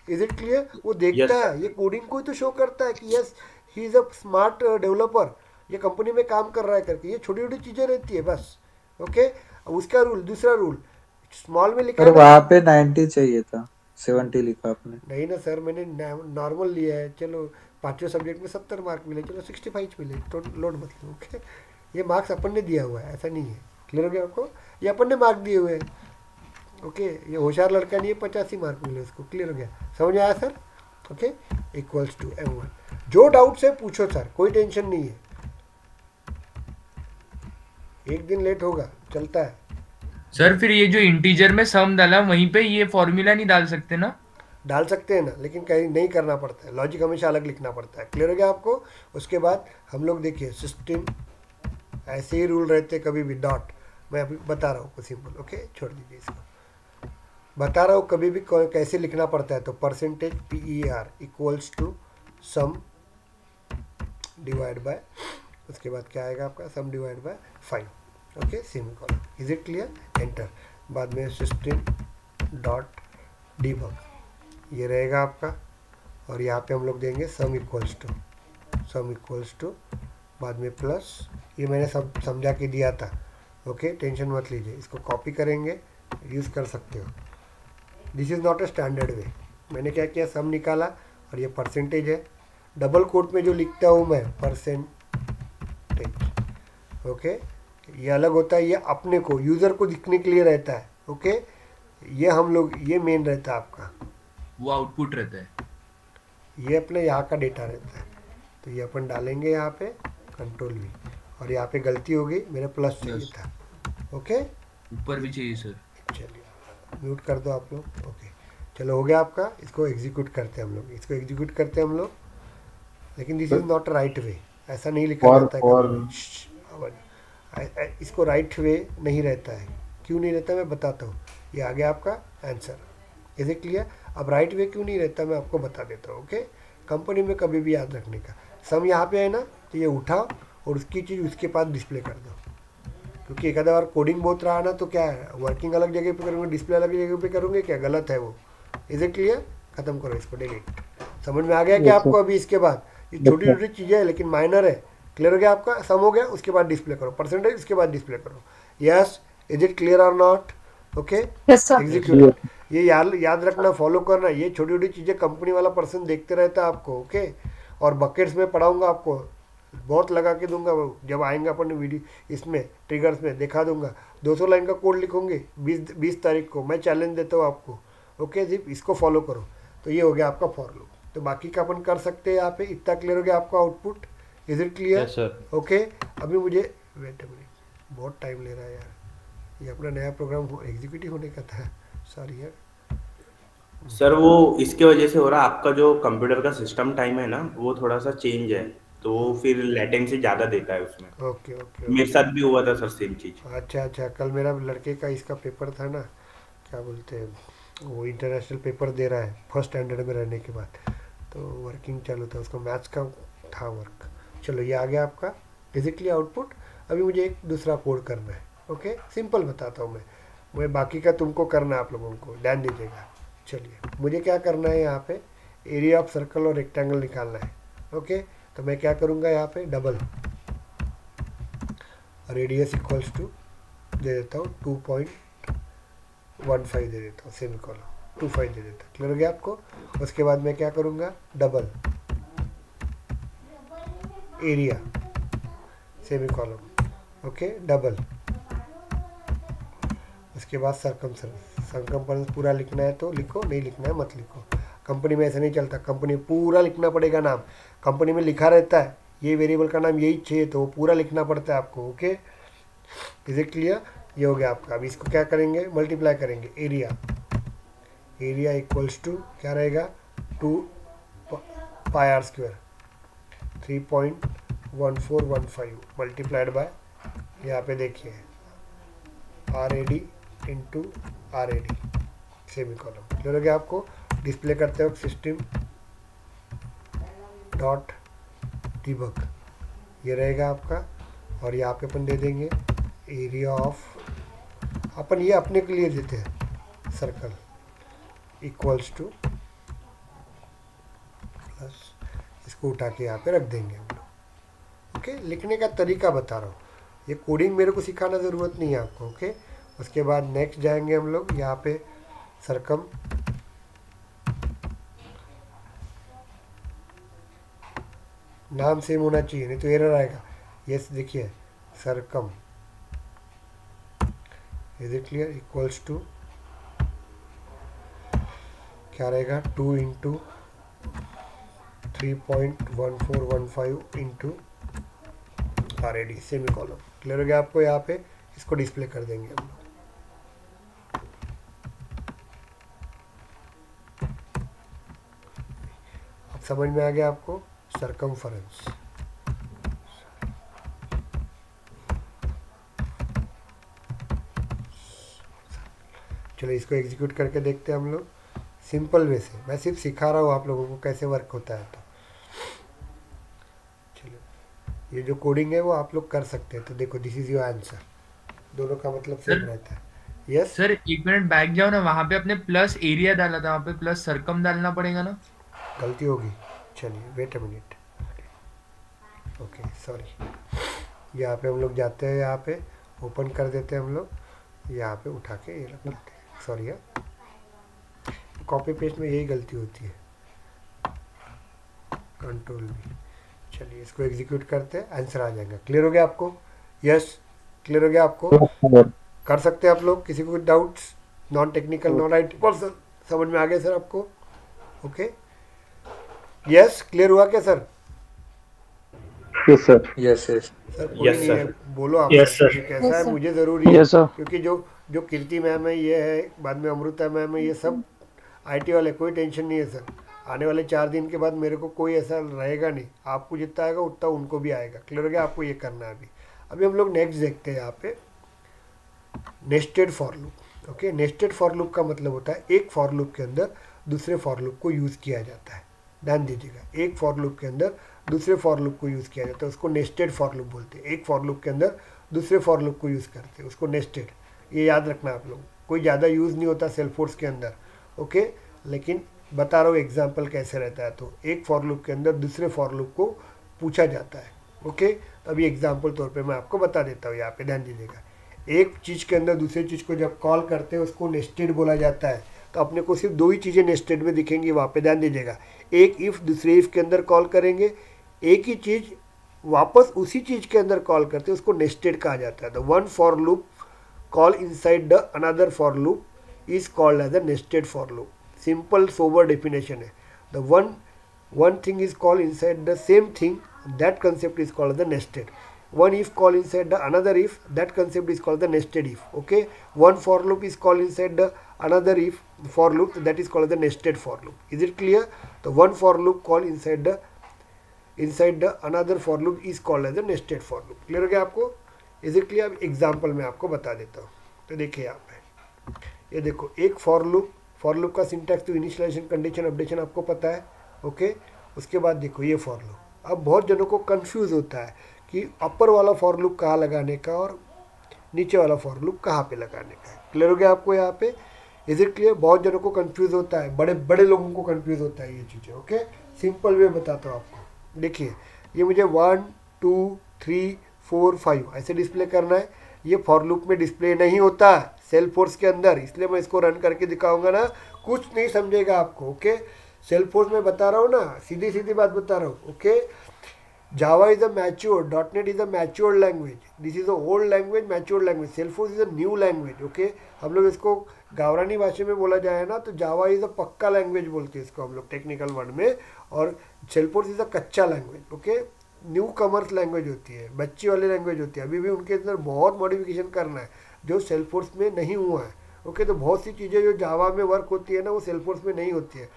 Is it clear? वो देखता है, ये कोडिंग को ही तो शो करता है कि yes he is a smart developer, ये कंपनी में काम कर रहा है करके। ये छोटी छोटी चीज़ें रहती है बस। ओके, अब उसका रूल, दूसरा रूल स्मॉल में लिखा सर है ना? वहाँ पे 90 चाहिए था, 70 लिखा आपने। नहीं ना सर, मैंने नॉर्मल लिया है। चलो 5 सब्जेक्ट में 70 मार्क मिले, चलो 65 मिले, तो लोड मत लो। ओके, ये मार्क्स अपन ने दिया हुआ है, ऐसा नहीं है। क्लियर हो गया आपको? ये अपन ने मार्क दिए हुए हैं। ओके, ये होशियार लड़का नहीं है, 85 मार्क मिले उसको। क्लियर हो गया? समझ आया sir? Okay, equals to M1। जो डाउट है पूछो सर, कोई टेंशन नहीं है। एक दिन लेट होगा, चलता है सर। फिर ये जो इंटीजर में सम डाला वहीं पे ये फॉर्मूला नहीं डाल सकते ना? डाल सकते हैं ना, लेकिन कहीं नहीं करना पड़ता है, लॉजिक हमेशा अलग लिखना पड़ता है। क्लियर हो गया आपको? उसके बाद हम लोग देखिए सिस्टम, ऐसे ही रूल रहते हैं, कभी भी डॉट, मैं अभी बता रहा हूँ कुछ सिंपल। ओके, छोड़ दीजिए इसको, बता रहा हूँ कभी भी कैसे लिखना पड़ता है। तो percentage PER equals to sum divide by, उसके बाद क्या आएगा आपका, sum divide by 5। Okay, semicolon. Is it clear? Enter. बाद में सिस्टम डॉट डीबग, ये रहेगा आपका, और यहाँ पे हम लोग देंगे सम इक्वल्स टू, बाद में प्लस, ये मैंने सब समझा के दिया था। ओके, टेंशन मत लीजिए, इसको कॉपी करेंगे, यूज़ कर सकते हो। This is not a standard वे। मैंने क्या किया, सम निकाला और ये परसेंटेज है। डबल कोट में जो लिखता हूँ मैं, परसेंटेज। ओके, ये अलग होता है, ये अपने को, यूज़र को दिखने के लिए रहता है। ओके, ये हम लोग, ये मेन रहता है आपका, वो आउटपुट रहता है, ये अपने यहाँ का डेटा रहता है। तो ये अपन डालेंगे यहाँ पे कंट्रोल-V, और यहाँ पे गलती हो गई, मेरे प्लस चाहिए था। ओके, ऊपर भी चाहिए सर। चलिए म्यूट कर दो आप लोग। ओके, चलो हो गया आपका। इसको एग्जीक्यूट करते हैं हम लोग, लेकिन this is not right way, ऐसा नहीं लिखा जाता है। इसको राइट वे नहीं रहता है। क्यों नहीं रहता मैं बताता हूँ। ये आ गया आपका आंसर। Is it clear? अब राइट वे क्यों नहीं रहता मैं आपको बता देता हूँ। ओके, कंपनी में कभी भी याद रखने का, सम यहाँ पे है ना, तो ये उठाओ और उसकी चीज़ उसके पास डिस्प्ले कर दो। क्योंकि एक आधा बार कोडिंग बहुत रहा ना तो क्या है, वर्किंग अलग जगह पे करूँगे, डिस्प्ले अलग जगह पे करूँगे, क्या गलत है वो। Is it clear? खत्म करो इसको, डिलीट। समझ में आ गया क्या Yes, sir. आपको? अभी इसके बाद ये Yes, छोटी sir. छोटी चीज़ें हैं लेकिन माइनर है। क्लियर हो गया आपका? सम हो गया, उसके बाद डिस्प्ले करो, परसेंटेज उसके बाद डिस्प्ले करो। यस, इज इट क्लियर और not? Okay, yes sir. Execute. ये याद रखना, फॉलो करना, ये छोटी छोटी चीज़ें कंपनी वाला पर्सन देखते रहता है आपको। ओके, और बकेट्स में पढ़ाऊंगा आपको, बहुत लगा के दूंगा, वो जब आएंगे अपन वीडियो इसमें ट्रिगर्स में दिखा दूंगा। 200 लाइन का कोड लिखोगे 20 तारीख को, मैं चैलेंज देता हूँ आपको। ओके जी, इसको फॉलो करो। तो ये हो गया आपका फॉर लूप। तो बाकी का अपन कर सकते हैं यहाँ पे। इतना क्लियर हो गया आपका output? Is it clear? Yes sir. Okay, अभी मुझे वेट मिनट, बहुत टाइम ले रहा है यार, ये अपना नया प्रोग्राम एग्जीक्यूटिव होने का था, सॉरी यार। सर वो इसके वजह से हो रहा है, आपका जो कंप्यूटर का सिस्टम टाइम है ना वो थोड़ा सा चेंज है, तो वो फिर लेटेंसी ज़्यादा देता है उसमें। ओके ओके मेरे साथ भी हुआ था सर सेम चीज़। अच्छा अच्छा, कल मेरा लड़के का इसका पेपर था ना, क्या बोलते हैं वो, इंटरनेशनल पेपर दे रहा है फर्स्ट स्टैंडर्ड में रहने के बाद, तो वर्किंग चालू था, उसको मैथ्स का था वर्क। चलो ये आ गया आपका बेसिकली आउटपुट। अभी मुझे एक दूसरा कोड करना है। ओके, सिंपल बताता हूँ मैं बाकी का तुमको करना है, आप लोगों को ध्यान दीजिएगा। चलिए, मुझे क्या करना है, यहाँ पे एरिया ऑफ सर्कल और रेक्टेंगल निकालना है। ओके, तो मैं क्या करूँगा, यहाँ पे डबल रेडियस इक्वल्स टू दे देता हूँ 2.15 दे देता हूँ, सेमीकोलन 25 दे देता हूँ। क्लियर हो गया आपको? उसके बाद मैं क्या करूँगा, double area semicolon, okay double. उसके बाद सरकमफरेंस पूरा लिखना है तो लिखो, नहीं लिखना है मत लिखो। कंपनी में ऐसा नहीं चलता, कंपनी पूरा लिखना पड़ेगा नाम। कंपनी में लिखा रहता है ये वेरिएबल का नाम यही चाहिए, तो वो पूरा लिखना पड़ता है आपको। Okay, is it clear? ये हो गया आपका। अब इसको क्या करेंगे, मल्टीप्लाई करेंगे। एरिया इक्वल्स टू क्या रहेगा, 2 pi r square 3.1415 multiplied by, यहाँ पे देखिए RAD into RAD semicolon. Clear हो गया आपको? डिस्प्ले करते वक्त सिस्टम डॉट डिबग ये रहेगा आपका, और यहाँ पे अपन दे देंगे एरिया ऑफ, अपन ये अपने के लिए देते हैं सर्कल इक्वल्स टू प्लस, इसको उठा के यहाँ पे रख देंगे हम लोग। ओके, लिखने का तरीका बता रहा हूँ, ये कोडिंग मेरे को सिखाना ज़रूरत नहीं है आपको। ओके, उसके बाद नेक्स्ट जाएंगे हम लोग, यहाँ पे सरकम नाम सेम होना चाहिए, नहीं तो एरर आएगा। यस देखिए, circum is it clear equals to क्या रहेगा, 2 into 3.1415 into RAD semicolon. Clear हो गया आपको? यहाँ पे इसको डिस्प्ले कर देंगे हम लोग। अब समझ में आ गया आपको? सरकमफरेंस चलो इसको एग्जीक्यूट करके देखते हैं हम लोग सिंपल वे से। मैं सिर्फ सिखा रहा हूँ आप लोगों को कैसे वर्क होता है। तो चलो, ये जो कोडिंग है वो आप लोग कर सकते हैं। तो देखो, दिस इज योर आंसर, दोनों का मतलब सेम रहता है। यस सर एक मिनट बैक जाओ ना, वहां पे अपने प्लस एरिया डाला था, वहां पे प्लस सरकम डालना पड़ेगा ना? गलती होगी, चलिए wait a minute. Okay sorry, यहाँ पे हम लोग जाते हैं, यहाँ पे ओपन कर देते हैं हम लोग, यहाँ पे उठा के ये रख लेते हैं। सॉरी यार, कॉपी पेस्ट में यही गलती होती है, कंट्रोल भी। चलिए इसको एग्जीक्यूट करते हैं, आंसर आ जाएगा। क्लियर हो गया आपको? यस, क्लियर हो गया आपको? कर सकते हैं आप लोग, किसी को doubts? Non technical non IT person समझ में आ गया सर आपको? ओके, यस क्लियर हुआ क्या sir? Yes sir. Yes yes sir कोई Yes, नहीं sir. है, बोलो आप। Yes, sir. कैसा Yes, है, sir. मुझे ज़रूरी है यस सर। क्योंकि जो कीर्ति मैम है ये है, बाद में अमृता मैम है, ये सब IT वाले, कोई टेंशन नहीं है सर। आने वाले 4 दिन के बाद मेरे को कोई ऐसा रहेगा नहीं, आपको जितना आएगा उतना उनको भी आएगा। क्लियर हो गया? आपको ये करना है अभी हम लोग नेक्स्ट देखते हैं यहाँ पे nested for loop. Okay, nested for loop का मतलब होता है एक फॉर लूप के अंदर दूसरे फॉर लूप को यूज़ किया जाता है। ध्यान दीजिएगा, एक फॉर लूप के अंदर दूसरे फॉर लूप को यूज़ किया जाता है, उसको नेस्टेड फॉर लूप बोलते हैं। एक फॉर लूप के अंदर दूसरे फॉर लूप को यूज़ करते हैं, उसको नेस्टेड। ये याद रखना आप लोग, कोई ज़्यादा यूज़ नहीं होता सेल्फोर्स के अंदर, ओके। लेकिन बता रहा हूँ एग्जाम्पल कैसे रहता है। तो एक फॉर लूप के अंदर दूसरे फॉर लूप को पूछा जाता है, ओके। तो अभी एग्जाम्पल तौर पे मैं आपको बता देता हूँ, यहाँ पे ध्यान दीजिएगा। एक चीज़ के अंदर दूसरी चीज़ को जब कॉल करते हैं उसको नेस्टेड बोला जाता है। तो अपने को सिर्फ दो ही चीज़ें नेस्टेड में दिखेंगी वहाँ पे, ध्यान दीजिएगा। एक इफ़ दूसरे इफ़ के अंदर कॉल करेंगे, एक ही चीज़ वापस उसी चीज़ के अंदर कॉल करते हैं, उसको नेस्टेड कहा जाता है। The one for loop call inside the another for loop is called as a nested for loop. Simple sober definition है। The one thing is called inside the same thing, that concept is called the nested. One if call inside the another if, that concept is called the nested if, okay. One for loop is called inside the another if for loop, that is called the nested for loop. Is it clear? The one for loop call inside the another for loop is called as the nested for loop. Clear हो गया आपको? Is it clear? अब example मैं आपको बता देता हूँ। तो देखिए यहाँ पे, ये देखो एक फॉर लूप का सिंटैक्स तो इनिशियलाइजेशन, कंडीशन, अपडेशन आपको पता है, ओके। उसके बाद देखो ये फॉर लूप। अब बहुत जनों को कंफ्यूज होता है कि अपर वाला फॉर लूप कहाँ लगाने का और नीचे वाला फॉर लूप कहाँ पे लगाने का है। क्लियर हो गया आपको यहाँ पे? Is it clear? बहुत जनों को कंफ्यूज होता है, बड़े बड़े लोगों को कंफ्यूज होता है ये चीज़ें, ओके। सिंपल वे बताता हूँ आपको। देखिए ये मुझे 1 2 3 4 5 ऐसे डिस्प्ले करना है। ये फॉर लूप में डिस्प्ले नहीं होता सेल्फोर्स के अंदर, इसलिए मैं इसको रन करके दिखाऊंगा ना, कुछ नहीं समझेगा आपको, ओके। सेल्फोर्स में बता रहा हूँ ना, सीधी सीधी बात बता रहा हूँ, okay. Java is a mature, .NET is a mature language. This is a old language, mature language. Salesforce is a new language, okay. हम लोग इसको गावरानी भाषा में बोला जाए ना तो Java is a पक्का लैंग्वेज बोलते हैं इसको हम लोग टेक्निकल वर्ड में, और Salesforce is a कच्चा language, okay. New commerce language होती है, बच्ची वाली लैंग्वेज होती है। अभी भी उनके अंदर बहुत मॉडिफिकेशन करना है जो Salesforce में नहीं हुआ है, ओके। तो बहुत सी चीज़ें जो Java में वर्क होती है ना वो Salesforce में नहीं होती है।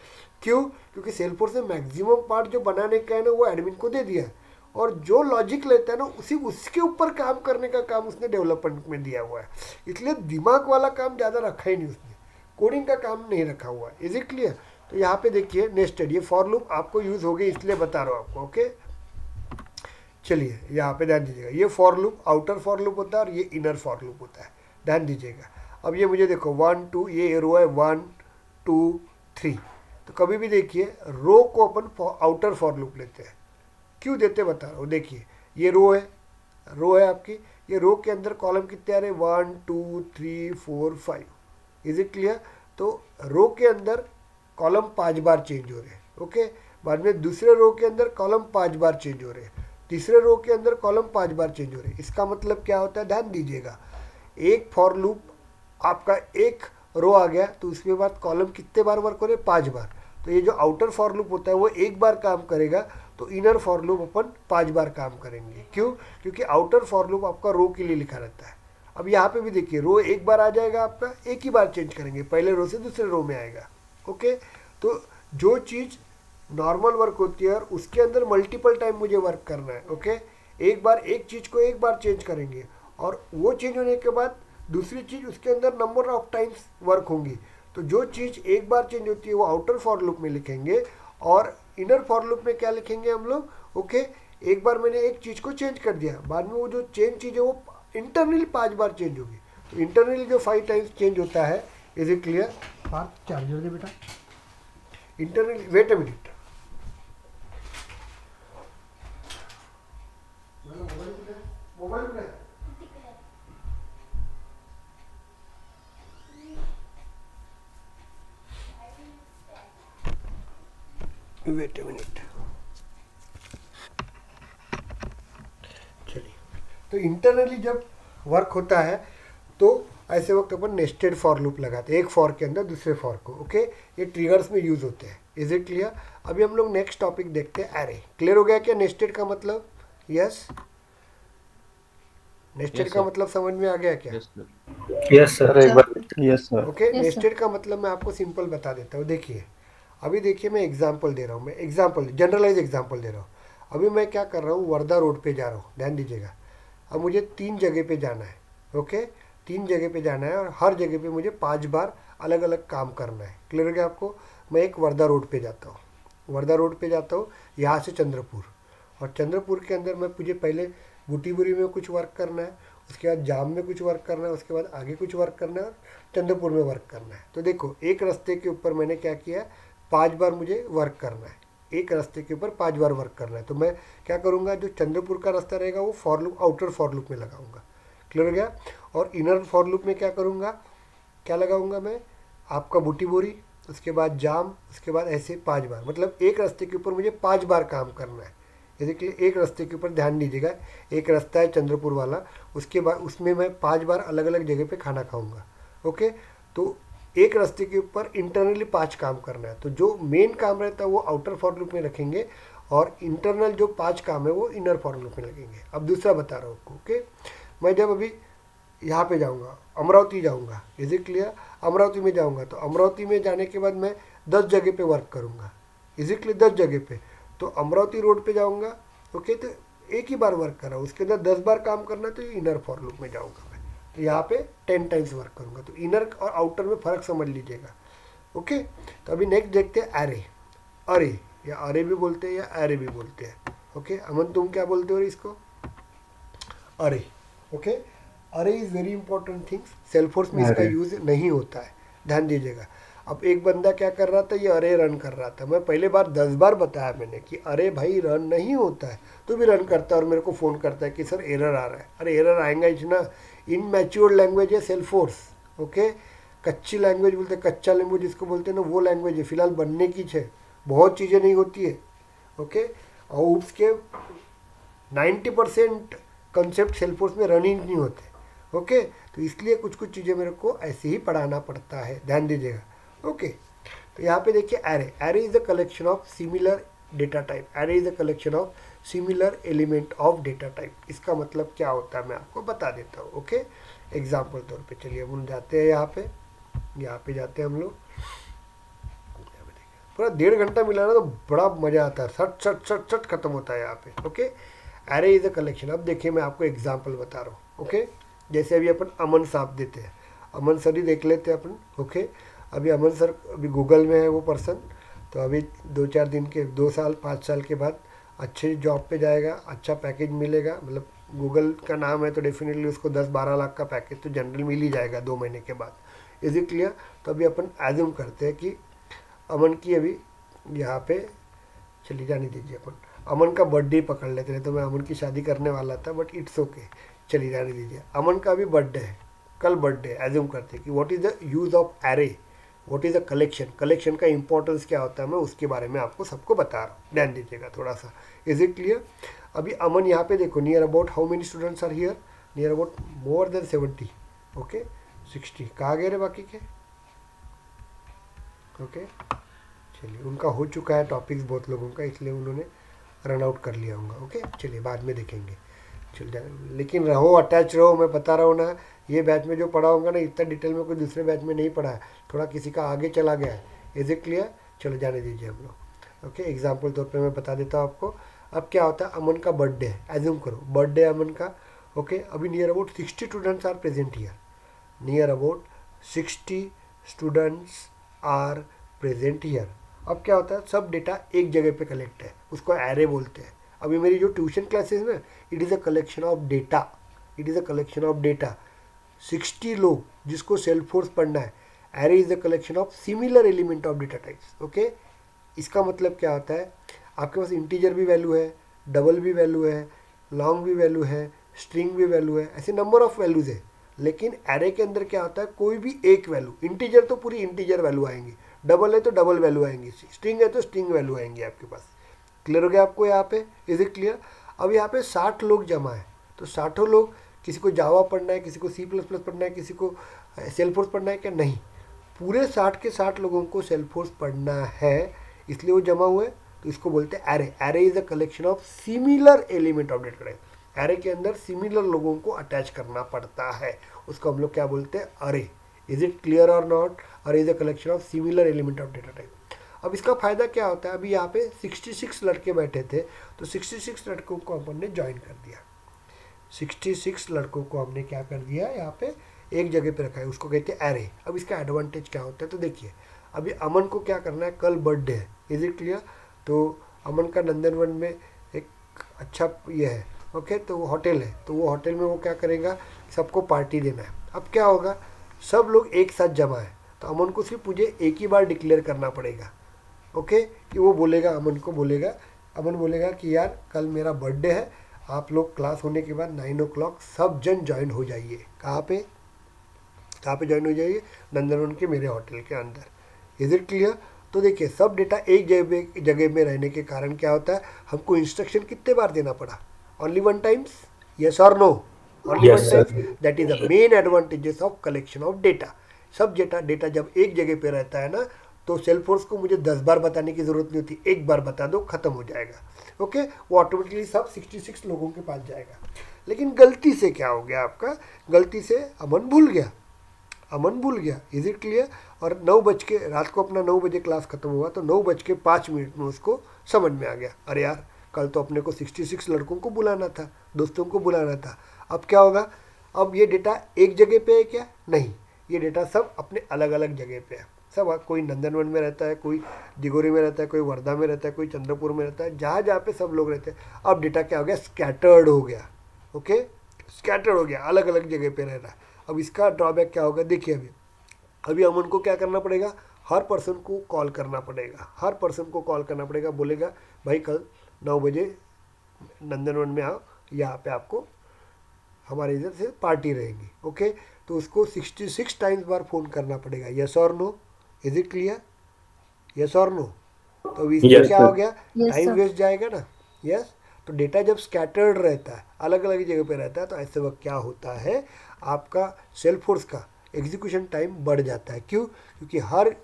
क्यों? क्योंकि Salesforce में मैक्सिमम पार्ट जो बनाने का है ना वो एडमिन को दे दिया है, और जो लॉजिक लेता है ना उसके ऊपर काम करने का काम उसने डेवलपमेंट में दिया हुआ है। इसलिए दिमाग वाला काम ज़्यादा रखा ही नहीं उसने, कोडिंग का काम नहीं रखा हुआ है। Is it clear? तो यहाँ पे देखिए नेस्टेड, ये फॉर लूप आपको यूज़ हो गई इसलिए बता रहा हूँ आपको, ओके। चलिए यहाँ पे ध्यान दीजिएगा, ये for loop outer for loop होता है और ये इनर फॉर लूप होता है, ध्यान दीजिएगा। अब ये मुझे देखो 1 2, ये रो है 1 2 3। तो कभी भी देखिए रो को अपन आउटर फॉर लूप लेते हैं, क्यों देते बता रहा हूँ। देखिए ये रो है आपकी, ये रो के अंदर कॉलम कितने आ रहे हैं 1 2 3 4 5। Is it clear? तो रो के अंदर कॉलम 5 बार चेंज हो रहे हैं, ओके। बाद में दूसरे रो के अंदर कॉलम 5 बार चेंज हो रहे हैं, तीसरे रो के अंदर कॉलम 5 बार चेंज हो रहे हैं। इसका मतलब क्या होता है, ध्यान दीजिएगा। एक फॉर लूप आपका एक रो आ गया तो उसके बाद कॉलम कितने बार वर्क हो रहे हैं 5 बार। तो ये जो आउटर फॉर लूप होता है वो एक बार काम करेगा, तो इनर फॉर लूप अपन 5 बार काम करेंगे। क्यों? क्योंकि आउटर फॉर लूप आपका रो के लिए लिखा रहता है। अब यहाँ पे भी देखिए रो एक बार आ जाएगा आपका, एक ही बार चेंज करेंगे, पहले रो से दूसरे रो में आएगा, ओके। तो जो चीज़ नॉर्मल वर्क होती है और उसके अंदर मल्टीपल टाइम मुझे वर्क करना है, ओके। एक बार एक चीज़ को एक बार चेंज करेंगे और वो चेंज होने के बाद दूसरी चीज़ उसके अंदर नंबर ऑफ टाइम्स वर्क होंगी। तो जो चीज़ एक बार चेंज होती है वो आउटर फॉर लूप में लिखेंगे, और इनर फॉर लूप में क्या लिखेंगे हम लोग, ओके। एक बार मैंने एक चीज़ को चेंज कर दिया, बाद में वो जो चीज़ है वो इंटरनली 5 बार चेंज होगी। तो इंटरनली जो 5 टाइम्स चेंज होता है, इज इट क्लियर? चार्जर दे बेटा। Internally, wait a minute, mobile में वेट अ मिनट। चलिए, तो इंटरनली जब वर्क होता है तो ऐसे वक्त अपन नेस्टेड फॉर लूप लगाते हैं, एक फॉर के अंदर दूसरे फॉर को, ओके। ये ट्रिगर्स में यूज होते हैं। Is it clear? अभी हम लोग नेक्स्ट टॉपिक देखते हैं, एरे। क्लियर हो गया क्या नेस्टेड का मतलब? यस, नेस्टेड का मतलब समझ में आ गया क्या? यस सर, एक बार यस सर। ओके, नेस्टेड का मतलब मैं आपको सिंपल बता देता हूँ। देखिए अभी देखिए मैं एग्जांपल दे रहा हूँ, मैं एग्जांपल जनरलाइज एग्जांपल दे रहा हूँ। अभी मैं क्या कर रहा हूँ, वर्धा रोड पे जा रहा हूँ, ध्यान दीजिएगा। अब मुझे 3 जगह पे जाना है, ओके। 3 जगह पे जाना है और हर जगह पे मुझे 5 बार अलग अलग काम करना है। क्लियर हो गया आपको? मैं एक वर्धा रोड पे जाता हूँ, वर्धा रोड पे जाता हूँ यहाँ से चंद्रपुर, और चंद्रपुर के अंदर मैं मुझे पहले बूटीबुरी में कुछ वर्क करना है, उसके बाद जाम में कुछ वर्क करना है, उसके बाद आगे कुछ वर्क करना है और चंद्रपुर में वर्क करना है। तो देखो एक रास्ते के ऊपर मैंने क्या किया, 5 बार मुझे वर्क करना है, एक रास्ते के ऊपर 5 बार वर्क करना है। तो मैं क्या करूँगा, जो चंद्रपुर का रास्ता रहेगा वो for loop, outer for loop में लगाऊंगा। क्लियर हो गया। और इनर फॉर लूप में क्या करूँगा, क्या लगाऊंगा मैं, आपका बूटी बोरी, उसके बाद जाम, उसके बाद ऐसे 5 बार, मतलब एक रास्ते के ऊपर मुझे 5 बार काम करना है। जैसे कि एक रास्ते के ऊपर ध्यान दीजिएगा, एक रास्ता है चंद्रपुर वाला, उसके बाद उसमें मैं 5 बार अलग अलग जगह पे खाना खाऊंगा। ओके, तो एक रास्ते के ऊपर इंटरनली 5 काम करना है। तो जो मेन काम रहता है वो आउटर फॉर लूप में रखेंगे और इंटरनल जो 5 काम है वो इनर फॉर लूप में लगेंगे। अब दूसरा बता रहा हूँ आपको। ओके, मैं जब अभी यहाँ पे जाऊँगा, अमरावती जाऊँगा, इज इट क्लियर, अमरावती में जाऊँगा, तो अमरावती में जाने के बाद मैं 10 जगह पे वर्क करूँगा, इज इट क्लियर, 10 जगह पे। तो अमरावती रोड पे जाऊँगा, ओके, तो एक ही बार वर्क कर रहा हूँ, उसके अंदर 10 बार काम करना है, तो इनर फॉर लूप में जाऊँगा मैं, तो यहाँ पे 10 टाइम्स वर्क करूँगा। तो इनर और आउटर में फ़र्क समझ लीजिएगा। ओके, तो अभी नेक्स्ट देखते हैं एरे। अरे या अरे भी बोलते हैं या एरे भी बोलते हैं। ओके, अमन तुम क्या बोलते हो इसको, अरे। ओके, अरे इज़ वेरी इंपॉर्टेंट थिंग्स, सेल्फोर्स में इसका यूज़ नहीं होता है, ध्यान दीजिएगा। अब एक बंदा क्या कर रहा था, ये अरे रन कर रहा था। मैं पहले बार 10 बार बताया मैंने कि अरे भाई रन नहीं होता है, तो भी रन करता है और मेरे को फ़ोन करता है कि सर एरर आ रहा है। अरे एरर आएगा ही ना, इनमैच्योर लैंग्वेज है सेल्फोर्स। ओके, कच्ची लैंग्वेज बोलते हैं, कच्चा लैंग्वेज जिसको बोलते हैं ना, वो लैंग्वेज है, फिलहाल बनने की है, बहुत चीज़ें नहीं होती है। ओके, और उसके 90% कंसेप्ट सेल्फोर्स में रन ही नहीं होते। ओके, तो इसलिए कुछ कुछ चीज़ें मेरे को ऐसे ही पढ़ाना पड़ता है, ध्यान दीजिएगा। ओके, तो यहाँ पे देखिए array, array is a collection of similar data type, array is a collection of similar element of data type. इसका मतलब क्या होता है मैं आपको बता देता हूँ। ओके, एग्जाम्पल तौर पे चलिए हम जाते हैं यहाँ पे जाते हैं हम लोग। पूरा 1.5 घंटा मिला ना तो बड़ा मज़ा आता है, सट सट सट सट खत्म होता है यहाँ पे। Okay, array is a collection. अब देखिए मैं आपको एग्जाम्पल बता रहा हूँ। ओके, जैसे अभी अपन अमन साहब देते हैं, अमन सर ही देख लेते हैं अपन। ओके, अभी अमन सर अभी गूगल में है वो पर्सन, तो अभी 2-4 दिन के, 2 साल 5 साल के बाद अच्छे जॉब पे जाएगा, अच्छा पैकेज मिलेगा। मतलब गूगल का नाम है तो डेफिनेटली उसको 10-12 लाख का पैकेज तो जनरल मिल ही जाएगा 2 महीने के बाद। Is it clear. तो अभी अपन एज्यूम करते हैं कि अमन की अभी यहाँ पे चली जाने दीजिए, अपन अमन का बर्थडे पकड़ लेते हैं। तो मैं अमन की शादी करने वाला था, बट इट्स ओके, चली जाने दीजिए। अमन का अभी बर्थडे है, कल बर्थडे, एज्यूम करते हैं कि what is the use of array, what is a collection, collection का इंपॉर्टेंस क्या होता है, मैं उसके बारे में आपको सबको बता रहा हूँ, ध्यान दीजिएगा थोड़ा सा। Is it clear. अभी अमन यहाँ पे देखो, near about how many students are here, near about more than 70। Okay, 60 कहाँ गए रे बाकी के। ओके, चलिए उनका हो चुका है टॉपिक्स बहुत लोगों का, इसलिए उन्होंने रन आउट कर लिया होगा। ओके, चलिए बाद में देखेंगे, चल जाए, लेकिन रहो अटैच रहो। मैं बता रहा हूँ ना, ये बैच में जो पढ़ा होगा ना, इतना डिटेल में कोई दूसरे बैच में नहीं पढ़ा है, थोड़ा किसी का आगे चला गया है। Is it clear. चलो जाने दीजिए हम लोग। ओके, एग्जाम्पल तौर पे मैं बता देता हूँ आपको। अब क्या होता है, अमन का बर्थडे है, एज्यूम करो बर्थडे अमन का। ओके, अभी near about 60 students are present here, near about 60 students are present here. अब क्या होता है, सब डेटा एक जगह पे कलेक्ट है, उसको एरे बोलते हैं। अभी मेरी जो ट्यूशन क्लासेस में, it is a collection of data, it is a collection of data. 60 लोग जिसको सेल्फोर्स पढ़ना है, array is a collection of similar element of data types. Okay, इसका मतलब क्या होता है, आपके पास इंटीजर भी वैल्यू है, डबल भी वैल्यू है, लॉन्ग भी वैल्यू है, स्ट्रिंग भी वैल्यू है, ऐसे नंबर ऑफ वैल्यूज है। लेकिन एरे के अंदर क्या होता है, कोई भी एक वैल्यू, इंटीजर तो पूरी इंटीजर वैल्यू आएंगी, डबल है तो डबल वैल्यू आएंगी, स्ट्रिंग है तो स्ट्रिंग वैल्यू आएंगी आपके पास। क्लियर हो गया आपको यहाँ पे। Is it clear. अब यहाँ पे 60 लोग जमा है, तो 60 लोग, किसी को जावा पढ़ना है, किसी को C++ पढ़ना है, किसी को सेल्फोर्स पढ़ना है, क्या नहीं, पूरे 60 के 60 लोगों को सेल्फोर्स पढ़ना है, इसलिए वो जमा हुए। तो इसको बोलते हैं array. Array is a collection of similar element of data type. Array के अंदर सिमिलर लोगों को अटैच करना पड़ता है, उसको हम लोग क्या बोलते हैं, अरे। इज इट क्लियर और नॉट। अरे is a collection of similar element of data type. अब इसका फ़ायदा क्या होता है, अभी यहाँ पे 66 लड़के बैठे थे, तो 66 लड़कों को अपन ने ज्वाइन कर दिया। 66 लड़कों को हमने क्या कर दिया, यहाँ पे एक जगह पे रखा है, उसको कहते हैं एरे। अब इसका एडवांटेज क्या होता है, तो देखिए अभी अमन को क्या करना है, कल बर्थडे है। Is it clear. तो अमन का नंदनवन में एक अच्छा ये है, ओके, तो वो होटल है, तो वो होटल में वो क्या करेगा, सबको पार्टी देना है। अब क्या होगा, सब लोग एक साथ जमा है, तो अमन को सिर्फ मुझे एक ही बार डिक्लेयर करना पड़ेगा। ओके, कि वो बोलेगा, अमन बोलेगा कि यार कल मेरा बर्थडे है, आप लोग क्लास होने के बाद 9 o'clock सब जन ज्वाइन हो जाइए। कहाँ पे ज्वाइन हो जाइए, नंदनवन के मेरे होटल के अंदर। Is it clear? तो देखिए, सब डेटा एक जगह में रहने के कारण क्या होता है, हमको इंस्ट्रक्शन कितने बार देना पड़ा, ओनली 1 टाइम्स, यस और no, only 1 times. That is the main advantages of collection of data. सब डेटा जब एक जगह पे रहता है ना, तो सेल्सफोर्स को मुझे 10 बार बताने की ज़रूरत नहीं होती, एक बार बता दो, ख़त्म हो जाएगा। ओके, वो ऑटोमेटिकली सब 66 लोगों के पास जाएगा। लेकिन गलती से क्या हो गया आपका, गलती से अमन भूल गया। Is it clear? और 9 बज के रात को अपना 9 बजे क्लास खत्म हुआ, तो 9:05 में उसको समझ में आ गया, अरे यार कल तो अपने को 66 लड़कों को बुलाना था, दोस्तों को बुलाना था। अब क्या होगा, अब ये डेटा एक जगह पे है क्या? नहीं, ये डेटा सब अपने अलग अलग जगह पे है। सब, कोई नंदनवन में रहता है, कोई दिगोरी में रहता है, कोई वर्धा में रहता है, कोई चंद्रपुर में रहता है, जहाँ जहाँ पे सब लोग रहते हैं। अब डेटा क्या हो गया, स्कैटर्ड हो गया। ओके, स्कैटर्ड हो गया, अलग अलग जगह पे रह रहा है। अब इसका ड्रॉबैक क्या होगा, देखिए अभी अमन को क्या करना पड़ेगा, हर पर्सन को कॉल करना पड़ेगा, बोलेगा भाई कल 9 बजे नंदनवन में आओ, यहाँ पे आपको हमारे इधर से पार्टी रहेगी। ओके, तो उसको 66 टाइम्स बार फ़ोन करना पड़ेगा, यस और no? Is it clear? Yes और नो? तो इसमें क्या हो गया, टाइम वेस्ट जाएगा ना। यस, तो डेटा जब स्कैटर्ड रहता है, अलग अलग जगह पे रहता है, तो ऐसे वक्त क्या होता है, आपका सेल्सफोर्स का एग्जीक्यूशन टाइम बढ़ जाता है। क्यों? क्योंकि हर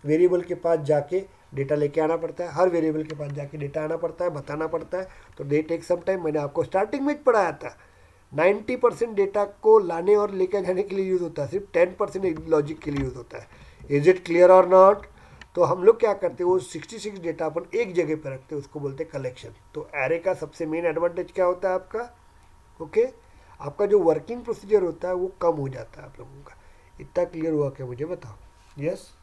वेरिएबल के पास जाके डेटा लेके आना पड़ता है, हर वेरिएबल के पास जाके डेटा आना पड़ता है, बताना पड़ता है, तो दे टेक सम टाइम। मैंने आपको स्टार्टिंग में पढ़ाया था, 90% डेटा को लाने और लेकर जाने के लिए यूज़ होता है, सिर्फ 10% लॉजिक के लिए यूज़ होता है। इज इट क्लियर और नॉट? तो हम लोग क्या करते हैं, वो 66 डेटा अपन एक जगह पर रखते हैं, उसको बोलते हैं कलेक्शन। तो एरे का सबसे मेन एडवांटेज क्या होता है आपका, ओके, आपका जो वर्किंग प्रोसीजर होता है वो कम हो जाता है आप लोगों का। इतना क्लियर हुआ क्या, मुझे बताओ? Yes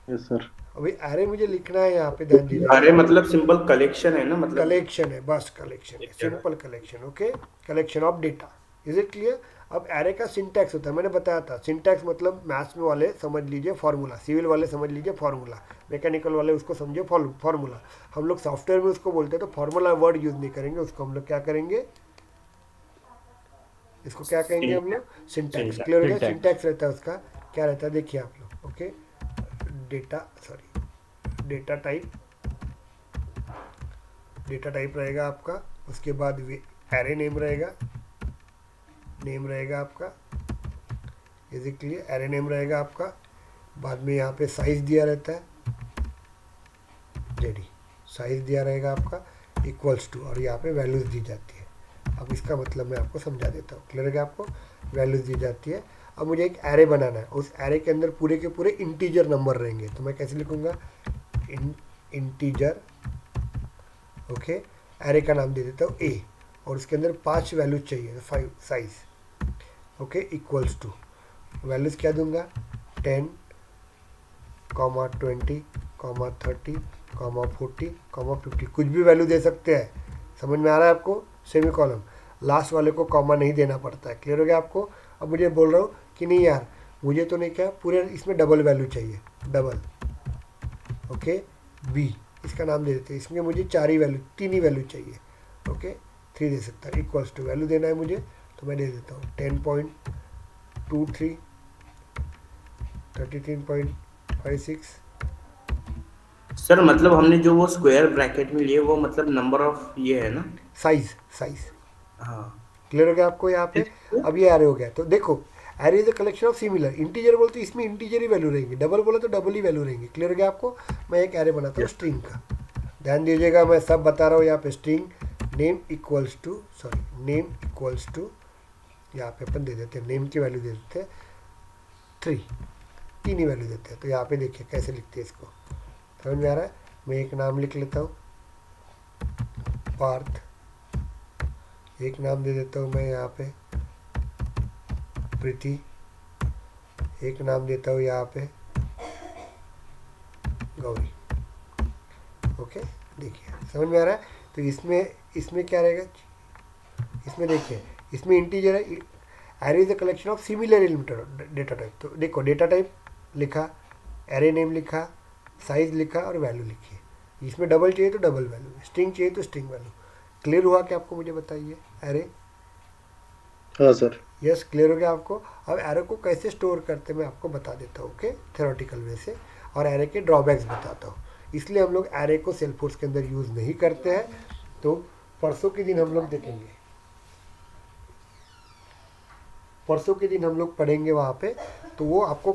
yes sir. अभी एरे मुझे लिखना है, यहाँ पे ध्यान दीजिए। अरे मतलब सिंपल कलेक्शन है ना, मतलब कलेक्शन है, बस कलेक्शन है, simple collection. Okay, collection of data. Is it clear? अब एरे का सिंटैक्स होता है, मैंने बताया था, सिंटैक्स मतलब मैथ्स में वाले समझ लीजिए फार्मूला, सिविल वाले समझ लीजिए फार्मूला, मैकेनिकल वाले उसको समझिए फार्मूला। हम लोग सॉफ्टवेयर में उसको बोलते हैं, तो फार्मूला वर्ड यूज़ नहीं करेंगे, उसको हम लोग क्या करेंगे, इसको क्या कहेंगे हम लोग, सिंटैक्स। क्लियर हो गया? सिंटैक्स रहता है उसका, क्या रहता है देखिए आप लोग। ओके, डेटा टाइप रहेगा आपका, उसके बाद एरे नेम रहेगा आपका। Is it clear? Array name रहेगा आपका, बाद में यहाँ पे साइज दिया रहता है, जेडी साइज दिया रहेगा आपका, इक्वल्स टू, और यहाँ पे वैल्यूज़ दी जाती है। अब इसका मतलब मैं आपको समझा देता हूँ, क्लियर है क्या आपको? वैल्यूज़ दी जाती है। अब मुझे एक एरे बनाना है, उस एरे के अंदर पूरे के पूरे इंटीजर नंबर रहेंगे, तो मैं कैसे लिखूँगा, इंटीजर। ओके, एरे का नाम दे देता हूँ ए, और उसके अंदर 5 वैल्यूज चाहिए, 5 size. Okay, equals to, values क्या दूंगा, 10, 20, 30, 40, 50, कुछ भी वैल्यू दे सकते हैं। समझ में आ रहा है आपको? सेमी कॉलम, लास्ट वाले को कॉमा नहीं देना पड़ता है। क्लियर हो गया आपको? अब मुझे बोल रहा हूँ कि नहीं यार, मुझे तो नहीं, क्या पूरे इसमें डबल वैल्यू चाहिए, डबल। ओके, बी इसका नाम दे देते हैं, इसमें मुझे 3 ही वैल्यू चाहिए। ओके, 3 दे सकता है, इक्वल्स टू वैल्यू देना है मुझे, तो मैं दे देता हूँ 10.23, 33.56। सर मतलब हमने जो वो स्क्वायर ब्रैकेट में लिए, वो मतलब नंबर ऑफ ये है ना, साइज। हाँ, क्लियर हो गया आपको? यहाँ पे अब ये एरे हो गया, तो देखो array is a collection of similar. Integer बोलते इसमें इंटीजर ही वैल्यू रहेंगी, डबल बोला तो डबल ही वैल्यू रहेंगी। क्लियर हो गया आपको? मैं एक एरे बनाता हूँ स्ट्रिंग का, ध्यान दीजिएगा, मैं सब बता रहा हूँ। यहाँ पे स्ट्रिंग नेम इक्वल्स टू, यहाँ पे अपन दे देते हैं, नेम की वैल्यू दे देते हैं 3 ही वैल्यू देते हैं। तो यहाँ पे देखिए कैसे लिखते हैं इसको, समझ में आ रहा है? मैं एक नाम लिख लेता हूँ, पार्थ, एक नाम दे देता हूँ मैं यहाँ पे प्रीति, एक नाम देता हूँ यहाँ पे गौरी। ओके, देखिए समझ में आ रहा है। तो इसमें क्या रहेगा, इसमें देखिए इसमें इंटीजर है, array is a collection of similar element data type. तो देखो डेटा टाइप लिखा, एरे नेम लिखा, साइज लिखा और वैल्यू लिखी। इसमें डबल चाहिए तो डबल वैल्यू, स्ट्रिंग चाहिए तो स्ट्रिंग वैल्यू। क्लियर हुआ कि आपको, मुझे बताइए एरे? हाँ सर। यस क्लियर हो गया आपको। अब एरे को कैसे स्टोर करते हैं मैं आपको बता देता हूँ, ओके, थ्योरेटिकल वे से, और एरे के ड्रॉबैक्स बताता हूँ। इसलिए हम लोग एरे को सेल्सफोर्स के अंदर यूज़ नहीं करते हैं। तो परसों के दिन हम लोग देखेंगे, परसों के दिन हम लोग पढ़ेंगे वहाँ पे। तो वो आपको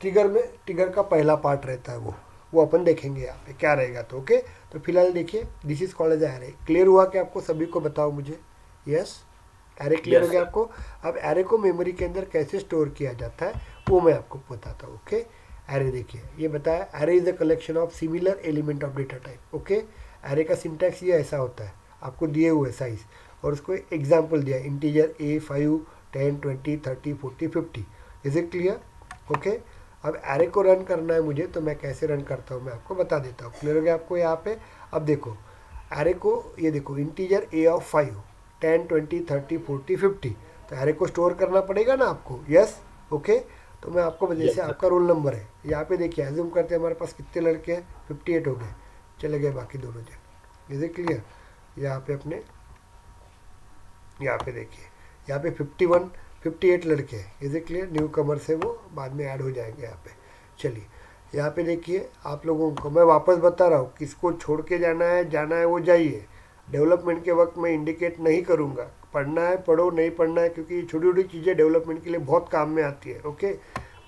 ट्रिगर का पहला पार्ट रहता है, वो अपन देखेंगे यहाँ पे क्या रहेगा। तो ओके, तो फिलहाल देखिए this is called as array. Clear हुआ कि आपको सभी को? बताओ मुझे। यस एरे क्लियर हो गया आपको। अब एरे को मेमोरी के अंदर कैसे स्टोर किया जाता है वो मैं आपको बताता हूँ। ओके, एरे देखिए ये बताया, array is a collection of similar element of data type. Okay, array का सिंटैक्स ये ऐसा होता है, आपको दिए हुए साइज और उसको एग्जाम्पल दिया, integer A 5 10 20 30 40 50। Is it clear? Okay, अब एरे को रन करना है मुझे, तो मैं कैसे रन करता हूँ मैं आपको बता देता हूँ। क्लियर हो गया आपको यहाँ पे? अब देखो एरे को, ये देखो इंटीजर A of 5 10 20 30 40 50। तो एरे को स्टोर करना पड़ेगा ना आपको। यस ओके, तो मैं आपको जैसे आपका रोल नंबर है यहाँ पे देखिए, एज्यूम करते हैं हमारे पास कितने लड़के हैं, 58 हो गए, चले गए बाकी दोनों जन। Is it clear? यहाँ पे अपने यहाँ पे देखिए, यहाँ पे 51 58 लड़के हैं। Is it clear? न्यू कमर से वो बाद में ऐड हो जाएंगे यहाँ पे। चलिए यहाँ पे देखिए, आप लोगों को मैं वापस बता रहा हूँ, किसको छोड़ के जाना है वो जाइए। डेवलपमेंट के वक्त मैं इंडिकेट नहीं करूँगा, पढ़ना है पढ़ो, नहीं पढ़ना है, क्योंकि ये छोटी छोटी चीज़ें डेवलपमेंट के लिए बहुत काम में आती है। ओके,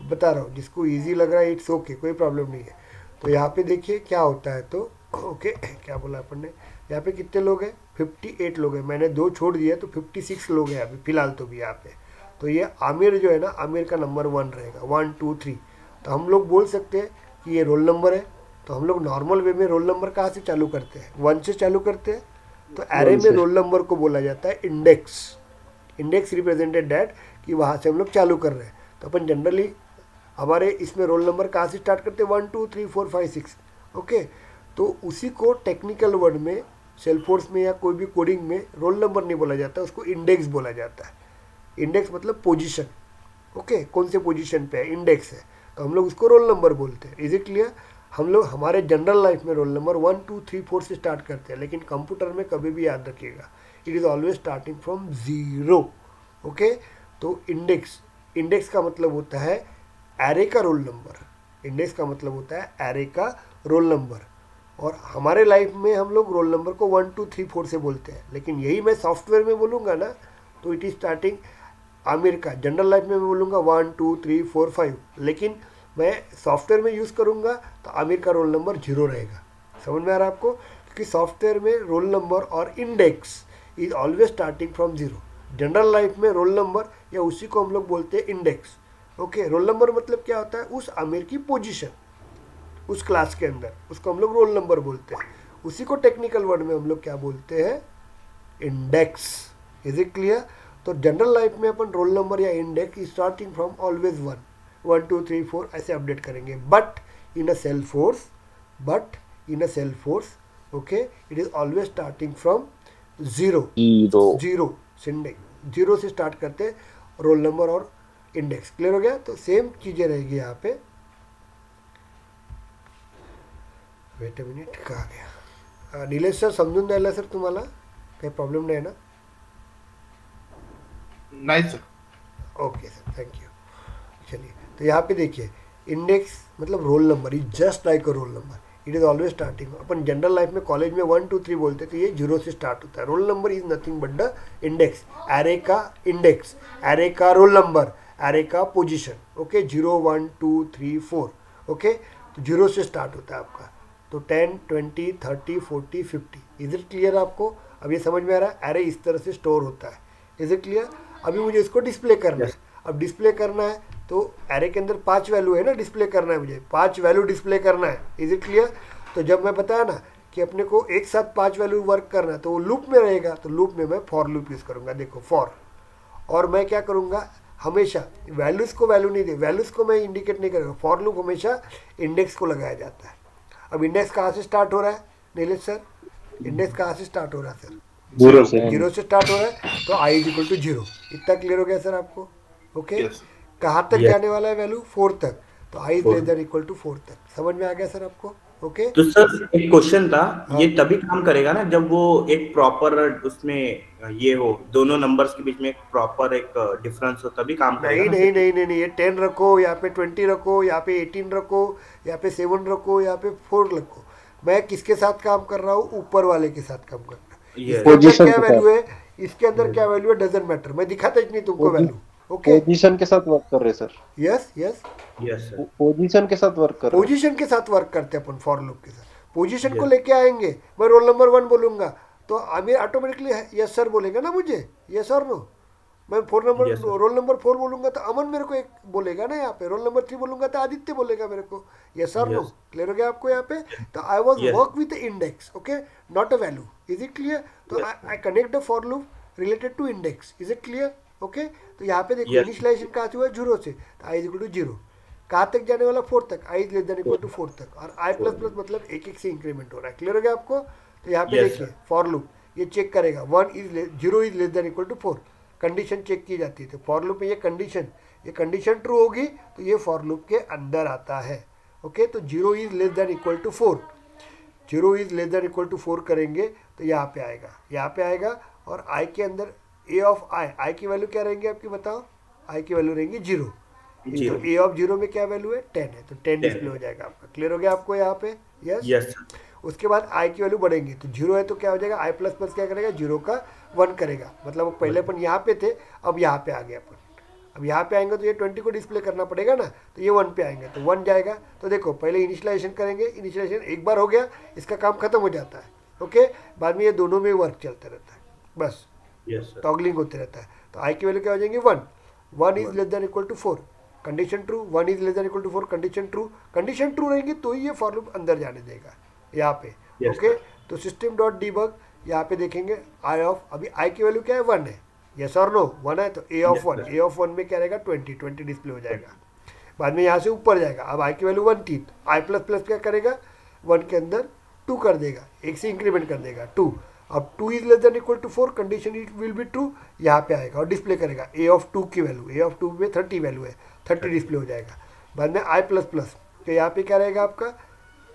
बता रहा हूँ, जिसको ईजी लग रहा है इट्स ओके, कोई प्रॉब्लम नहीं है। तो यहाँ पे देखिए क्या होता है। तो ओके क्या बोला अपन ने, यहाँ पे कितने लोग हैं? 58 लोग हैं। मैंने 2 छोड़ दिया तो 56 लोग हैं अभी फिलहाल तो भी यहाँ पे। तो ये आमिर जो है ना, आमिर का नंबर 1 रहेगा, 1 2 3। तो हम लोग बोल सकते हैं कि ये रोल नंबर है। तो हम लोग नॉर्मल वे में रोल नंबर कहाँ से चालू करते हैं? 1 से चालू करते हैं। तो एरे में रोल नंबर को बोला जाता है इंडेक्स। इंडेक्स रिप्रेजेंटेड डैट कि वहाँ से हम लोग चालू कर रहे हैं। तो अपन जनरली हमारे इसमें रोल नंबर कहाँ से स्टार्ट करते हैं? 1 2 3 4 5 6। ओके, तो उसी को टेक्निकल वर्ड में सेल्सफोर्स में या कोई भी कोडिंग में रोल नंबर नहीं बोला जाता, उसको इंडेक्स बोला जाता है। इंडेक्स मतलब पोजीशन। ओके, कौन से पोजीशन पे है, इंडेक्स है, तो हम लोग उसको रोल नंबर बोलते हैं। Is it clear? हम लोग हमारे जनरल लाइफ में रोल नंबर 1 2 3 4 से स्टार्ट करते हैं, लेकिन कंप्यूटर में कभी भी याद रखिएगा, it is always starting from 0। Okay, तो इंडेक्स का मतलब होता है एरे का रोल नंबर। इंडेक्स का मतलब होता है एरे का रोल नंबर। और हमारे लाइफ में हम लोग रोल नंबर को 1 2 3 4 से बोलते हैं, लेकिन यही मैं सॉफ्टवेयर में बोलूँगा ना, तो इट इज़ स्टार्टिंग आमिर का। जनरल लाइफ में मैं बोलूँगा 1 2 3 4 5, लेकिन मैं सॉफ्टवेयर में यूज़ करूँगा तो आमिर का रोल नंबर 0 रहेगा। समझ में आ रहा है आपको? क्योंकि सॉफ्टवेयर में रोल नंबर और index is always starting from 0। General life में रोल नंबर या उसी को हम लोग बोलते हैं इंडेक्स। ओके, रोल नंबर मतलब क्या होता है? उस आमिर की पोजीशन उस क्लास के अंदर, उसको हम लोग रोल नंबर बोलते हैं। उसी को टेक्निकल वर्ड में हम लोग क्या बोलते हैं? इंडेक्स। Is it clear? तो जनरल लाइफ में अपन रोल नंबर या इंडेक्स स्टार्टिंग फ्रॉम ऑलवेज 1 2 3 4 ऐसे अपडेट करेंगे। But in a Salesforce okay, it is always starting from 0 0 से स्टार्ट करते रोल नंबर और इंडेक्स। क्लियर हो गया? तो सेम चीज़ें रहेगी यहाँ पे। वेट अ मिनिट, कहाँ गया? निलेश सर समजून द्यायला सर तुम्हाला काही प्रॉब्लेम नाही ना? नहीं sir. Okay sir, thank you. चलिए, तो यहाँ पे देखिए इंडेक्स मतलब roll number, is just like a roll number, it is always starting. Upon general life में कॉलेज में 1 2 3 बोलते तो ये 0 से स्टार्ट होता है। Roll number is nothing but the index, array का इंडेक्स, एरे का रोल नंबर, एरे का पोजीशन। ओके, 0 1 2 3 4। ओके, तो 0 से स्टार्ट होता है आपका। तो 10 20 30 40 50। इज इट क्लियर आपको? अब ये समझ में आ रहा है? एरे इस तरह से स्टोर होता है। Is it clear? अभी मुझे इसको डिस्प्ले करना है। अब डिस्प्ले करना है तो एरे के अंदर 5 वैल्यू है ना, डिस्प्ले करना है मुझे, 5 वैल्यू डिस्प्ले करना है। Is it clear? तो जब मैं बताया ना कि अपने को एक साथ 5 वैल्यू वर्क करना है, तो वो लूप में रहेगा। तो लूप में मैं फॉर लूप यूज़ करूँगा। देखो फॉर, और मैं क्या करूँगा, हमेशा वैल्यूज़ को वैल्यू नहीं दे, वैल्यूज़ को मैं इंडिकेट नहीं करूँगा। फॉर लूप हमेशा इंडेक्स को लगाया जाता है। अब इंडेक्स कहाँ से स्टार्ट हो रहा है? नीलेश सर, इंडेक्स कहाँ से स्टार्ट हो रहा है सर? जीरो से। जीरो से स्टार्ट हो रहा है, तो आई इज इक्वल टू जीरो। इतना क्लियर हो गया सर आपको? ओके, कहाँ तक Yes. जाने वाला है वैल्यू? 4 तक, तो आई is 4 less than equal to 4 तक। समझ में आ गया सर आपको? ओके, तो सर एक क्वेश्चन था, हाँ। ये तभी काम करेगा ना जब वो एक प्रॉपर उसमें ये हो, दोनों नंबर्स के बीच में एक प्रॉपर एक डिफरेंस हो, तभी काम करेगा नहीं ना नहीं सर? नहीं नहीं नहीं, ये 10 रखो, यहाँ पे 20 रखो, यहाँ पे 18 रखो, यहाँ पे 7 रखो, यहाँ पे 4 रखो, मैं किसके साथ काम कर रहा हूँ? ऊपर वाले के साथ काम कर रहा हूँ। Yes. इसके अंदर Position क्या के वैल्यू है, इसके अंदर क्या वैल्यू है, डजेंट मैटर, मैं दिखाता ही नहीं तुमको वैल्यू। ओके, पोजीशन के साथ वर्क कर रहे sir, yes yes, yes sir. Position के साथ वर्क कर रहे पोजीशन के साथ वर्क करते हैं अपन फॉर लूप के साथ। पोजीशन को Yes. लेके आएंगे, मैं रोल नंबर 1 बोलूंगा तो आमिर ऑटोमेटिकली यस सर बोलेगा ना मुझे, यस और नो। मैं Yes, sir. रोल नंबर 4 बोलूंगा तो अमन मेरे को एक बोलेगा ना यहाँ पे, रोल नंबर 3 बोलूंगा तो आदित्य बोलेगा मेरे को, यस और नो। Yes. क्लियर हो गया आपको यहाँ पे? तो I was Yes. Work with index, okay, not a value. Is it clear? तो Yes. I connect the for loop related to index. Is it clear? Okay, तो यहाँ पे देखो Yes. इनिशियलाइजेशन कहाँ से हुआ? 0 से, तो आई इज इक्वल टू 0। कहाँ तक जाने वाला? 4 तक, i is less than equal to 4 तक, और आई प्लस प्लस मतलब एक एक से इंक्रीमेंट हो रहा है। क्लियर हो गया आपको? तो यहाँ पे Yes, देखिए sir. फॉर लूप ये चेक करेगा 0 is less than equal to 4, condition check की जाती है। तो फॉर लूप में ये कंडीशन ट्रू होगी तो ये फॉर लूप के अंदर आता है। ओके, तो 0 is less than equal to 4, 0 is less than equal to 4 करेंगे तो यहाँ पे आएगा, और आई के अंदर ए ऑफ आई की वैल्यू क्या रहेंगी आपकी? बताओ, आई की वैल्यू रहेंगी 0। Zero. तो ए ऑफ 0 में क्या वैल्यू है? 10 है, तो 10 डिस्प्ले हो जाएगा आपका। क्लियर हो गया आपको यहाँ पे? यस। Yes sir. उसके बाद आई की वैल्यू बढ़ेंगी, तो 0 है तो क्या हो जाएगा? आई प्लस प्लस क्या करेगा? 0 का 1 करेगा, मतलब वो पहले अपन यहाँ पे थे, अब यहाँ पे आ गए अपन। अब यहाँ पे आएंगे तो ये 20 को डिस्प्ले करना पड़ेगा ना, तो ये 1 पे आएंगे तो 1 जाएगा। तो देखो पहले इनिशियलाइजेशन करेंगे, इनिशियलाइजेशन एक बार हो गया, इसका काम खत्म हो जाता है। ओके, बाद में ये दोनों में वर्क चलता रहता है, बस यस सर। टॉगलिंग होते रहता है। तो आई की वैल्यू क्या हो जाएंगी? 1 is less than equal to 4, condition true, 1 is less than equal to 4, condition true रहेंगी तो ही ये फॉर लूप अंदर जाने देगा यहाँ पे। Yes, ओके, तो सिस्टम डॉट डीबग यहाँ पे देखेंगे आई ऑफ, अभी आई की वैल्यू क्या है? 1 है, यस और नो? 1 है तो a of Yes, 1, sir. A of 1 में क्या रहेगा? 20 डिस्प्ले हो जाएगा। बाद में यहाँ से ऊपर जाएगा, अब आई की वैल्यू 1 थी, आई प्लस प्लस क्या करेगा? 1 के अंदर 2 कर देगा, एक से इंक्रीमेंट कर देगा 2। अब 2 is less than equal to 4, condition it will be true, यहाँ पे आएगा और डिस्प्ले करेगा ए ऑफ 2 की वैल्यू, ए ऑफ 2 में 30 वैल्यू है, 30 डिस्प्ले हो जाएगा। बाद में आई प्लस प्लस, तो यहाँ पे क्या रहेगा आपका?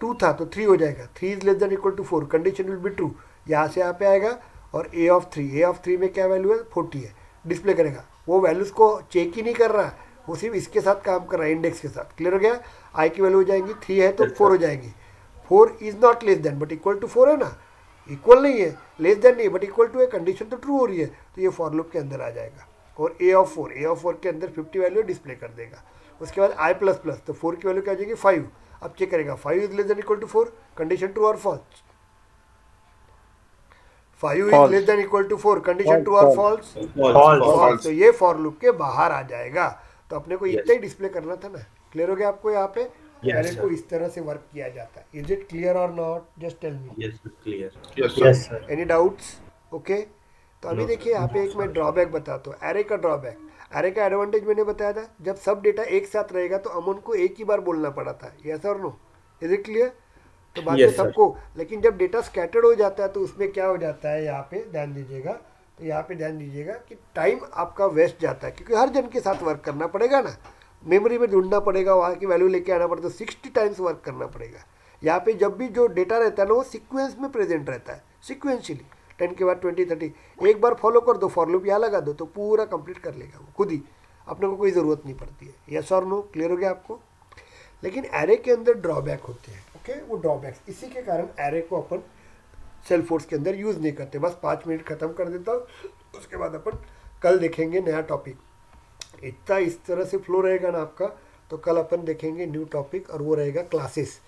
2 था तो 3 हो जाएगा, 3 is less than equal to 4, condition will be true, यहाँ से यहाँ पे आएगा, और ए ऑफ 3 में क्या वैल्यू है? 40 है, डिस्प्ले करेगा। वो वैल्यूज़ को चेक ही नहीं कर रहा है, वो सिर्फ इसके साथ काम कर रहा है, इंडेक्स के साथ। क्लियर हो गया? आई की वैल्यू हो जाएंगी 3 है तो 4 हो जाएंगी, 4 is not less than but equal to 4 है ना, इक्वल नहीं है, लेस देन नहीं बट इक्वल टू है, कंडीशन तो ट्रू हो रही है, तो ये फॉर लूप के अंदर आ जाएगा। और ए ऑफ 4 के अंदर 50 वैल्यू डिस्प्ले कर देगा। उसके बाद आई प्लस प्लस, तो 4 की वैल्यू क्या आ जाएगी? 5। अब चेक करेगा 5 is less than equal to 4, condition true और false? 5 is less than equal to 4, condition true और फॉल्स? फॉल्स। तो ये फॉर लूप के बाहर आ जाएगा। तो अपने को इतना ही डिस्प्ले करना था ना। क्लियर हो गया आपको? यहाँ पे पहले को इस तरह से वर्क किया जाता है। इज इट क्लियर और not? Just tell me. Yes clear. Yes sir. Any doubts? Okay, तो अभी देखिए यहाँ पे एक मैं ड्रॉबैक बताता हूँ, एरे का ड्रॉबैक। एरे का एडवांटेज मैंने बताया था, जब सब डेटा एक साथ रहेगा तो अमन को एक ही बार बोलना पड़ा था, यस और नो? Is it clear? तो बाद में Yes, sir. सबको, लेकिन जब डेटा स्कैटर्ड हो जाता है तो उसमें क्या हो जाता है, यहाँ पे ध्यान दीजिएगा, तो यहाँ पे ध्यान दीजिएगा कि टाइम आपका वेस्ट जाता है, क्योंकि हर जन के साथ वर्क करना पड़ेगा ना, मेमोरी में ढूंढना पड़ेगा, वहाँ की वैल्यू लेके आना पड़ता है, 60 टाइम्स वर्क करना पड़ेगा। यहाँ पे जब भी जो डेटा रहता है ना वो सीक्वेंस में प्रेजेंट रहता है, सिक्वेंशियली 10 के बाद 20 30, एक बार फॉलो कर दो, फॉर लूप यहाँ लगा दो तो पूरा कंप्लीट कर लेगा वो खुद ही, अपने को कोई ज़रूरत नहीं पड़ती है। यस और नो? क्लियर हो गया आपको? लेकिन एरे के अंदर ड्रॉबैक होते हैं। ओके, वो ड्रॉबैक्स, इसी के कारण एरे को अपन सेल्फोर्स के अंदर यूज़ नहीं करते। बस 5 मिनट ख़त्म कर देता हूँ, उसके बाद अपन कल देखेंगे नया टॉपिक। इतना इस तरह से फ्लो रहेगा ना आपका, तो कल अपन देखेंगे न्यू टॉपिक, और वो रहेगा क्लासेस।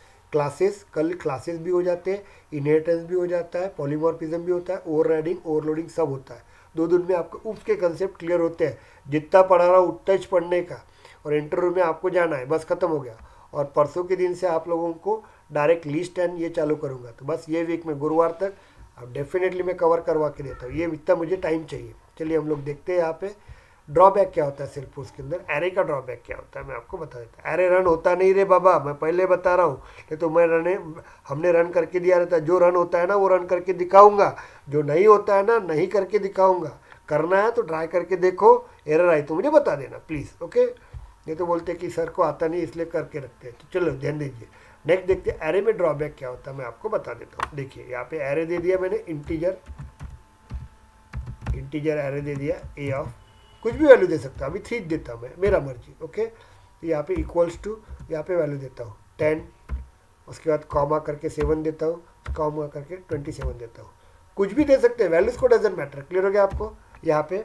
कल क्लासेस भी हो जाते हैं, इनहेरिटेंस भी हो जाता है, पॉलीमॉर्फिज्म भी होता है, ओवरराइडिंग ओवरलोडिंग सब होता है। 2 दिन में आपको उप्स के कंसेप्ट क्लियर होते हैं। जितना पढ़ा रहा हूँ उतना ही पढ़ने का, और इंटरव्यू में आपको जाना है, बस खत्म हो गया। और परसों के दिन से आप लोगों को डायरेक्ट लिस्ट एंड ये चालू करूँगा, तो बस ये वीक में गुरुवार तक अब डेफिनेटली मैं कवर करवा के देता हूँ। ये इतना मुझे टाइम चाहिए। चलिए हम लोग देखते हैं यहाँ पे ड्रॉबैक क्या होता है सेल्फोर्स के अंदर, एरे का ड्रॉबैक क्या होता है मैं आपको बता देता हूँ। एरे रन होता नहीं रे बाबा, मैं पहले बता रहा हूँ, नहीं तो हमने रन करके दिया रहता है। जो रन होता है ना वो रन करके दिखाऊंगा, जो नहीं होता है ना नहीं करके दिखाऊंगा। करना है तो ट्राई करके देखो, एरर आई तो मुझे बता देना प्लीज़, ओके। ये तो बोलते हैं कि सर को आता नहीं इसलिए करके रखते हैं, तो चलो ध्यान दीजिए। नेक्स्ट देखते हैं एरे में ड्रॉबैक क्या होता है मैं आपको बता देता हूँ। देखिए यहाँ पे एरे दे दिया मैंने, इंटीजर एरे दे दिया, ए ऑफ कुछ भी वैल्यू दे सकता हूँ, अभी 3 देता हूँ मैं, मेरा मर्जी, ओके। यहाँ पे इक्वल्स टू, यहाँ पे वैल्यू देता हूँ 10, उसके बाद कॉमा करके 7 देता हूँ, कॉमा करके 27 देता हूँ। कुछ भी दे सकते हैं, वैल्यूज़ को डजेंट मैटर। क्लियर हो गया आपको यहाँ पे।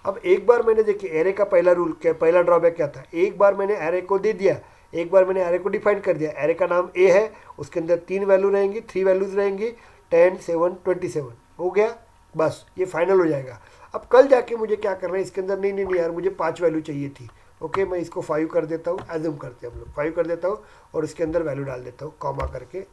अब एक बार मैंने देखिए एरे का पहला रूल क्या, पहला ड्रॉबैक क्या था, एक बार मैंने एरे को दे दिया, एक बार मैंने एरे को डिफाइन कर दिया। एरे का नाम ए है, उसके अंदर 3 वैल्यू रहेंगी, 3 वैल्यूज रहेंगी, 10, 7, 27 हो गया, बस ये फाइनल हो जाएगा। अब कल जाके मुझे क्या करना है इसके अंदर, नहीं यार मुझे 5 वैल्यू चाहिए थी, ओके। मैं इसको 5 कर देता हूँ, एज्यूम करते हैं हम लोग 5 कर देता हूँ और इसके अंदर वैल्यू डाल देता हूँ, कॉमा करके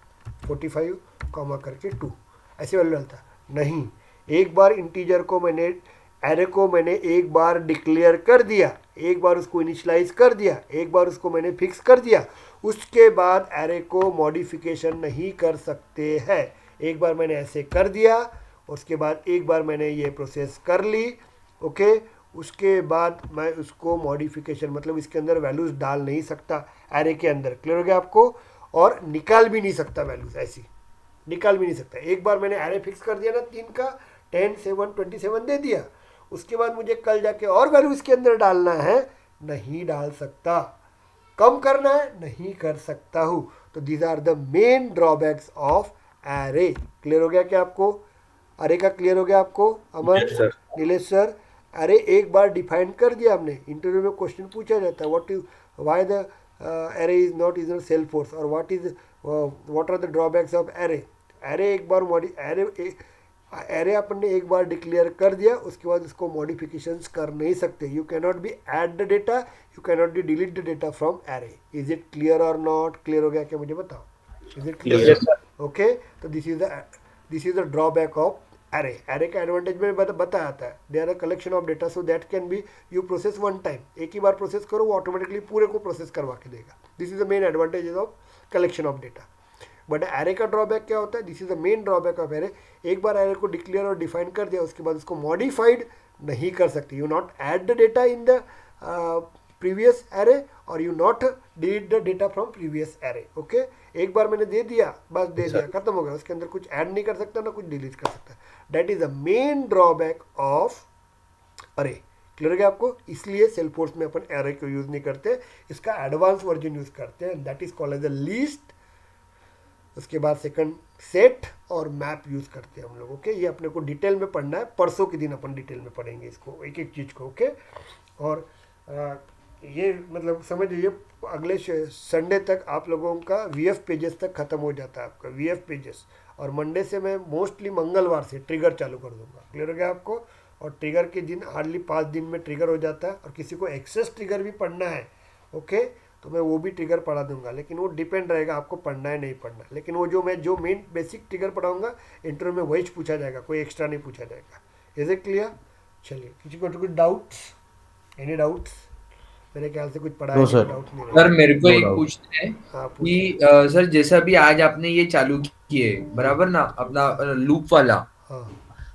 45, कॉमा करके 2, ऐसे वैल्यू डालता नहीं। एक बार इंटीजर को मैंने, एरे को मैंने एक बार डिक्लेयर कर दिया, एक बार उसको इनिशियलाइज कर दिया, एक बार उसको मैंने फिक्स कर दिया, उसके बाद एरे को मॉडिफिकेशन नहीं कर सकते हैं। एक बार मैंने ऐसे कर दिया, उसके बाद एक बार मैंने ये प्रोसेस कर ली, ओके। उसके बाद मैं उसको मॉडिफिकेशन मतलब इसके अंदर वैल्यूज़ डाल नहीं सकता एरे के अंदर। क्लियर हो गया आपको। और निकाल भी नहीं सकता वैल्यूज़, ऐसी निकाल भी नहीं सकता। एक बार मैंने एरे फिक्स कर दिया ना 3 का, 10, 7, 27 दे दिया, उसके बाद मुझे कल जाके और वैल्यू इसके अंदर डालना है, नहीं डाल सकता। कम करना है, नहीं कर सकता हूँ। तो these are the main drawbacks of array. Clear हो गया क्या आपको? अरे का क्लियर हो गया आपको अमन? Yes, sir. नीलेश सर, अरे एक बार डिफाइन कर दिया हमने, इंटरव्यू में क्वेश्चन पूछा जाता है what is why the array is not is self force और what are the drawbacks of array. Array एक बार एरे अपन ने एक बार डिक्लेयर कर दिया, उसके बाद इसको मॉडिफिकेशंस कर नहीं सकते। You can not be add the data, you can not be delete the data from array. Is it clear और नॉट? क्लियर हो गया क्या मुझे बताओ? Is it clear? ओके, तो this is the drawback of array. Array का advantage में बताया था, they are a collection of data, so that can be you process one time, एक ही बार प्रोसेस करो, वो ऑटोमेटिकली पूरे को प्रोसेस करवा के देगा। This is the main advantage of collection of data. But array का ड्रॉबैक क्या होता है? This is the main drawback of array. एक बार एरे को डिक्लेयर और डिफाइन कर दिया, उसके बाद उसको मॉडिफाइड नहीं कर सकते। You not add the data in the previous array और you not delete the data from previous array. Okay, एक बार मैंने दे दिया, बस दे दिया, खत्म हो गया। उसके अंदर कुछ ऐड नहीं कर सकता ना कुछ डिलीट कर सकता। That is the main drawback of अरे। क्लियर हो गया आपको? इसलिए सेल्फोर्स में अपन एरे को यूज नहीं करते, इसका एडवांस वर्जन यूज करते हैं, that is called as the list. उसके बाद सेकंड सेट और मैप यूज करते हैं हम लोग। ओके, ये अपने को डिटेल में पढ़ना है, परसों के दिन अपन डिटेल में पढ़ेंगे इसको, एक एक चीज़ को। ओके, और ये मतलब समझ लीजिए अगले संडे तक आप लोगों का वीएफ पेजेस तक ख़त्म हो जाता है आपका वीएफ पेजेस, और मंडे से मैं मोस्टली मंगलवार से ट्रिगर चालू कर दूंगा। क्लियर हो गया आपको? और ट्रिगर के दिन हार्डली 5 दिन में ट्रिगर हो जाता है, और किसी को एक्सेस ट्रिगर भी पढ़ना है, ओके, तो मैं वो भी ट्रिगर पढ़ा दूंगा, लेकिन वो डिपेंड रहेगा आपको पढ़ना है नहीं पढ़ना। लेकिन वो जो मेन बेसिक ट्रिगर पढ़ाऊंगा इंटरव्यू में वही पूछा जाएगा, कोई एक्स्ट्रा नहीं पूछा जाएगा। Is it clear? चलिए, किसी को कुछ डाउट्स? Any doubts? मेरे ख्याल से कुछ पढ़ा है, डाउट नहीं। सर मेरे को एक पूछना है हाँ, कि सर जैसा भी आज आपने ये चालू किए बराबर ना अपना लूप वाला, हाँ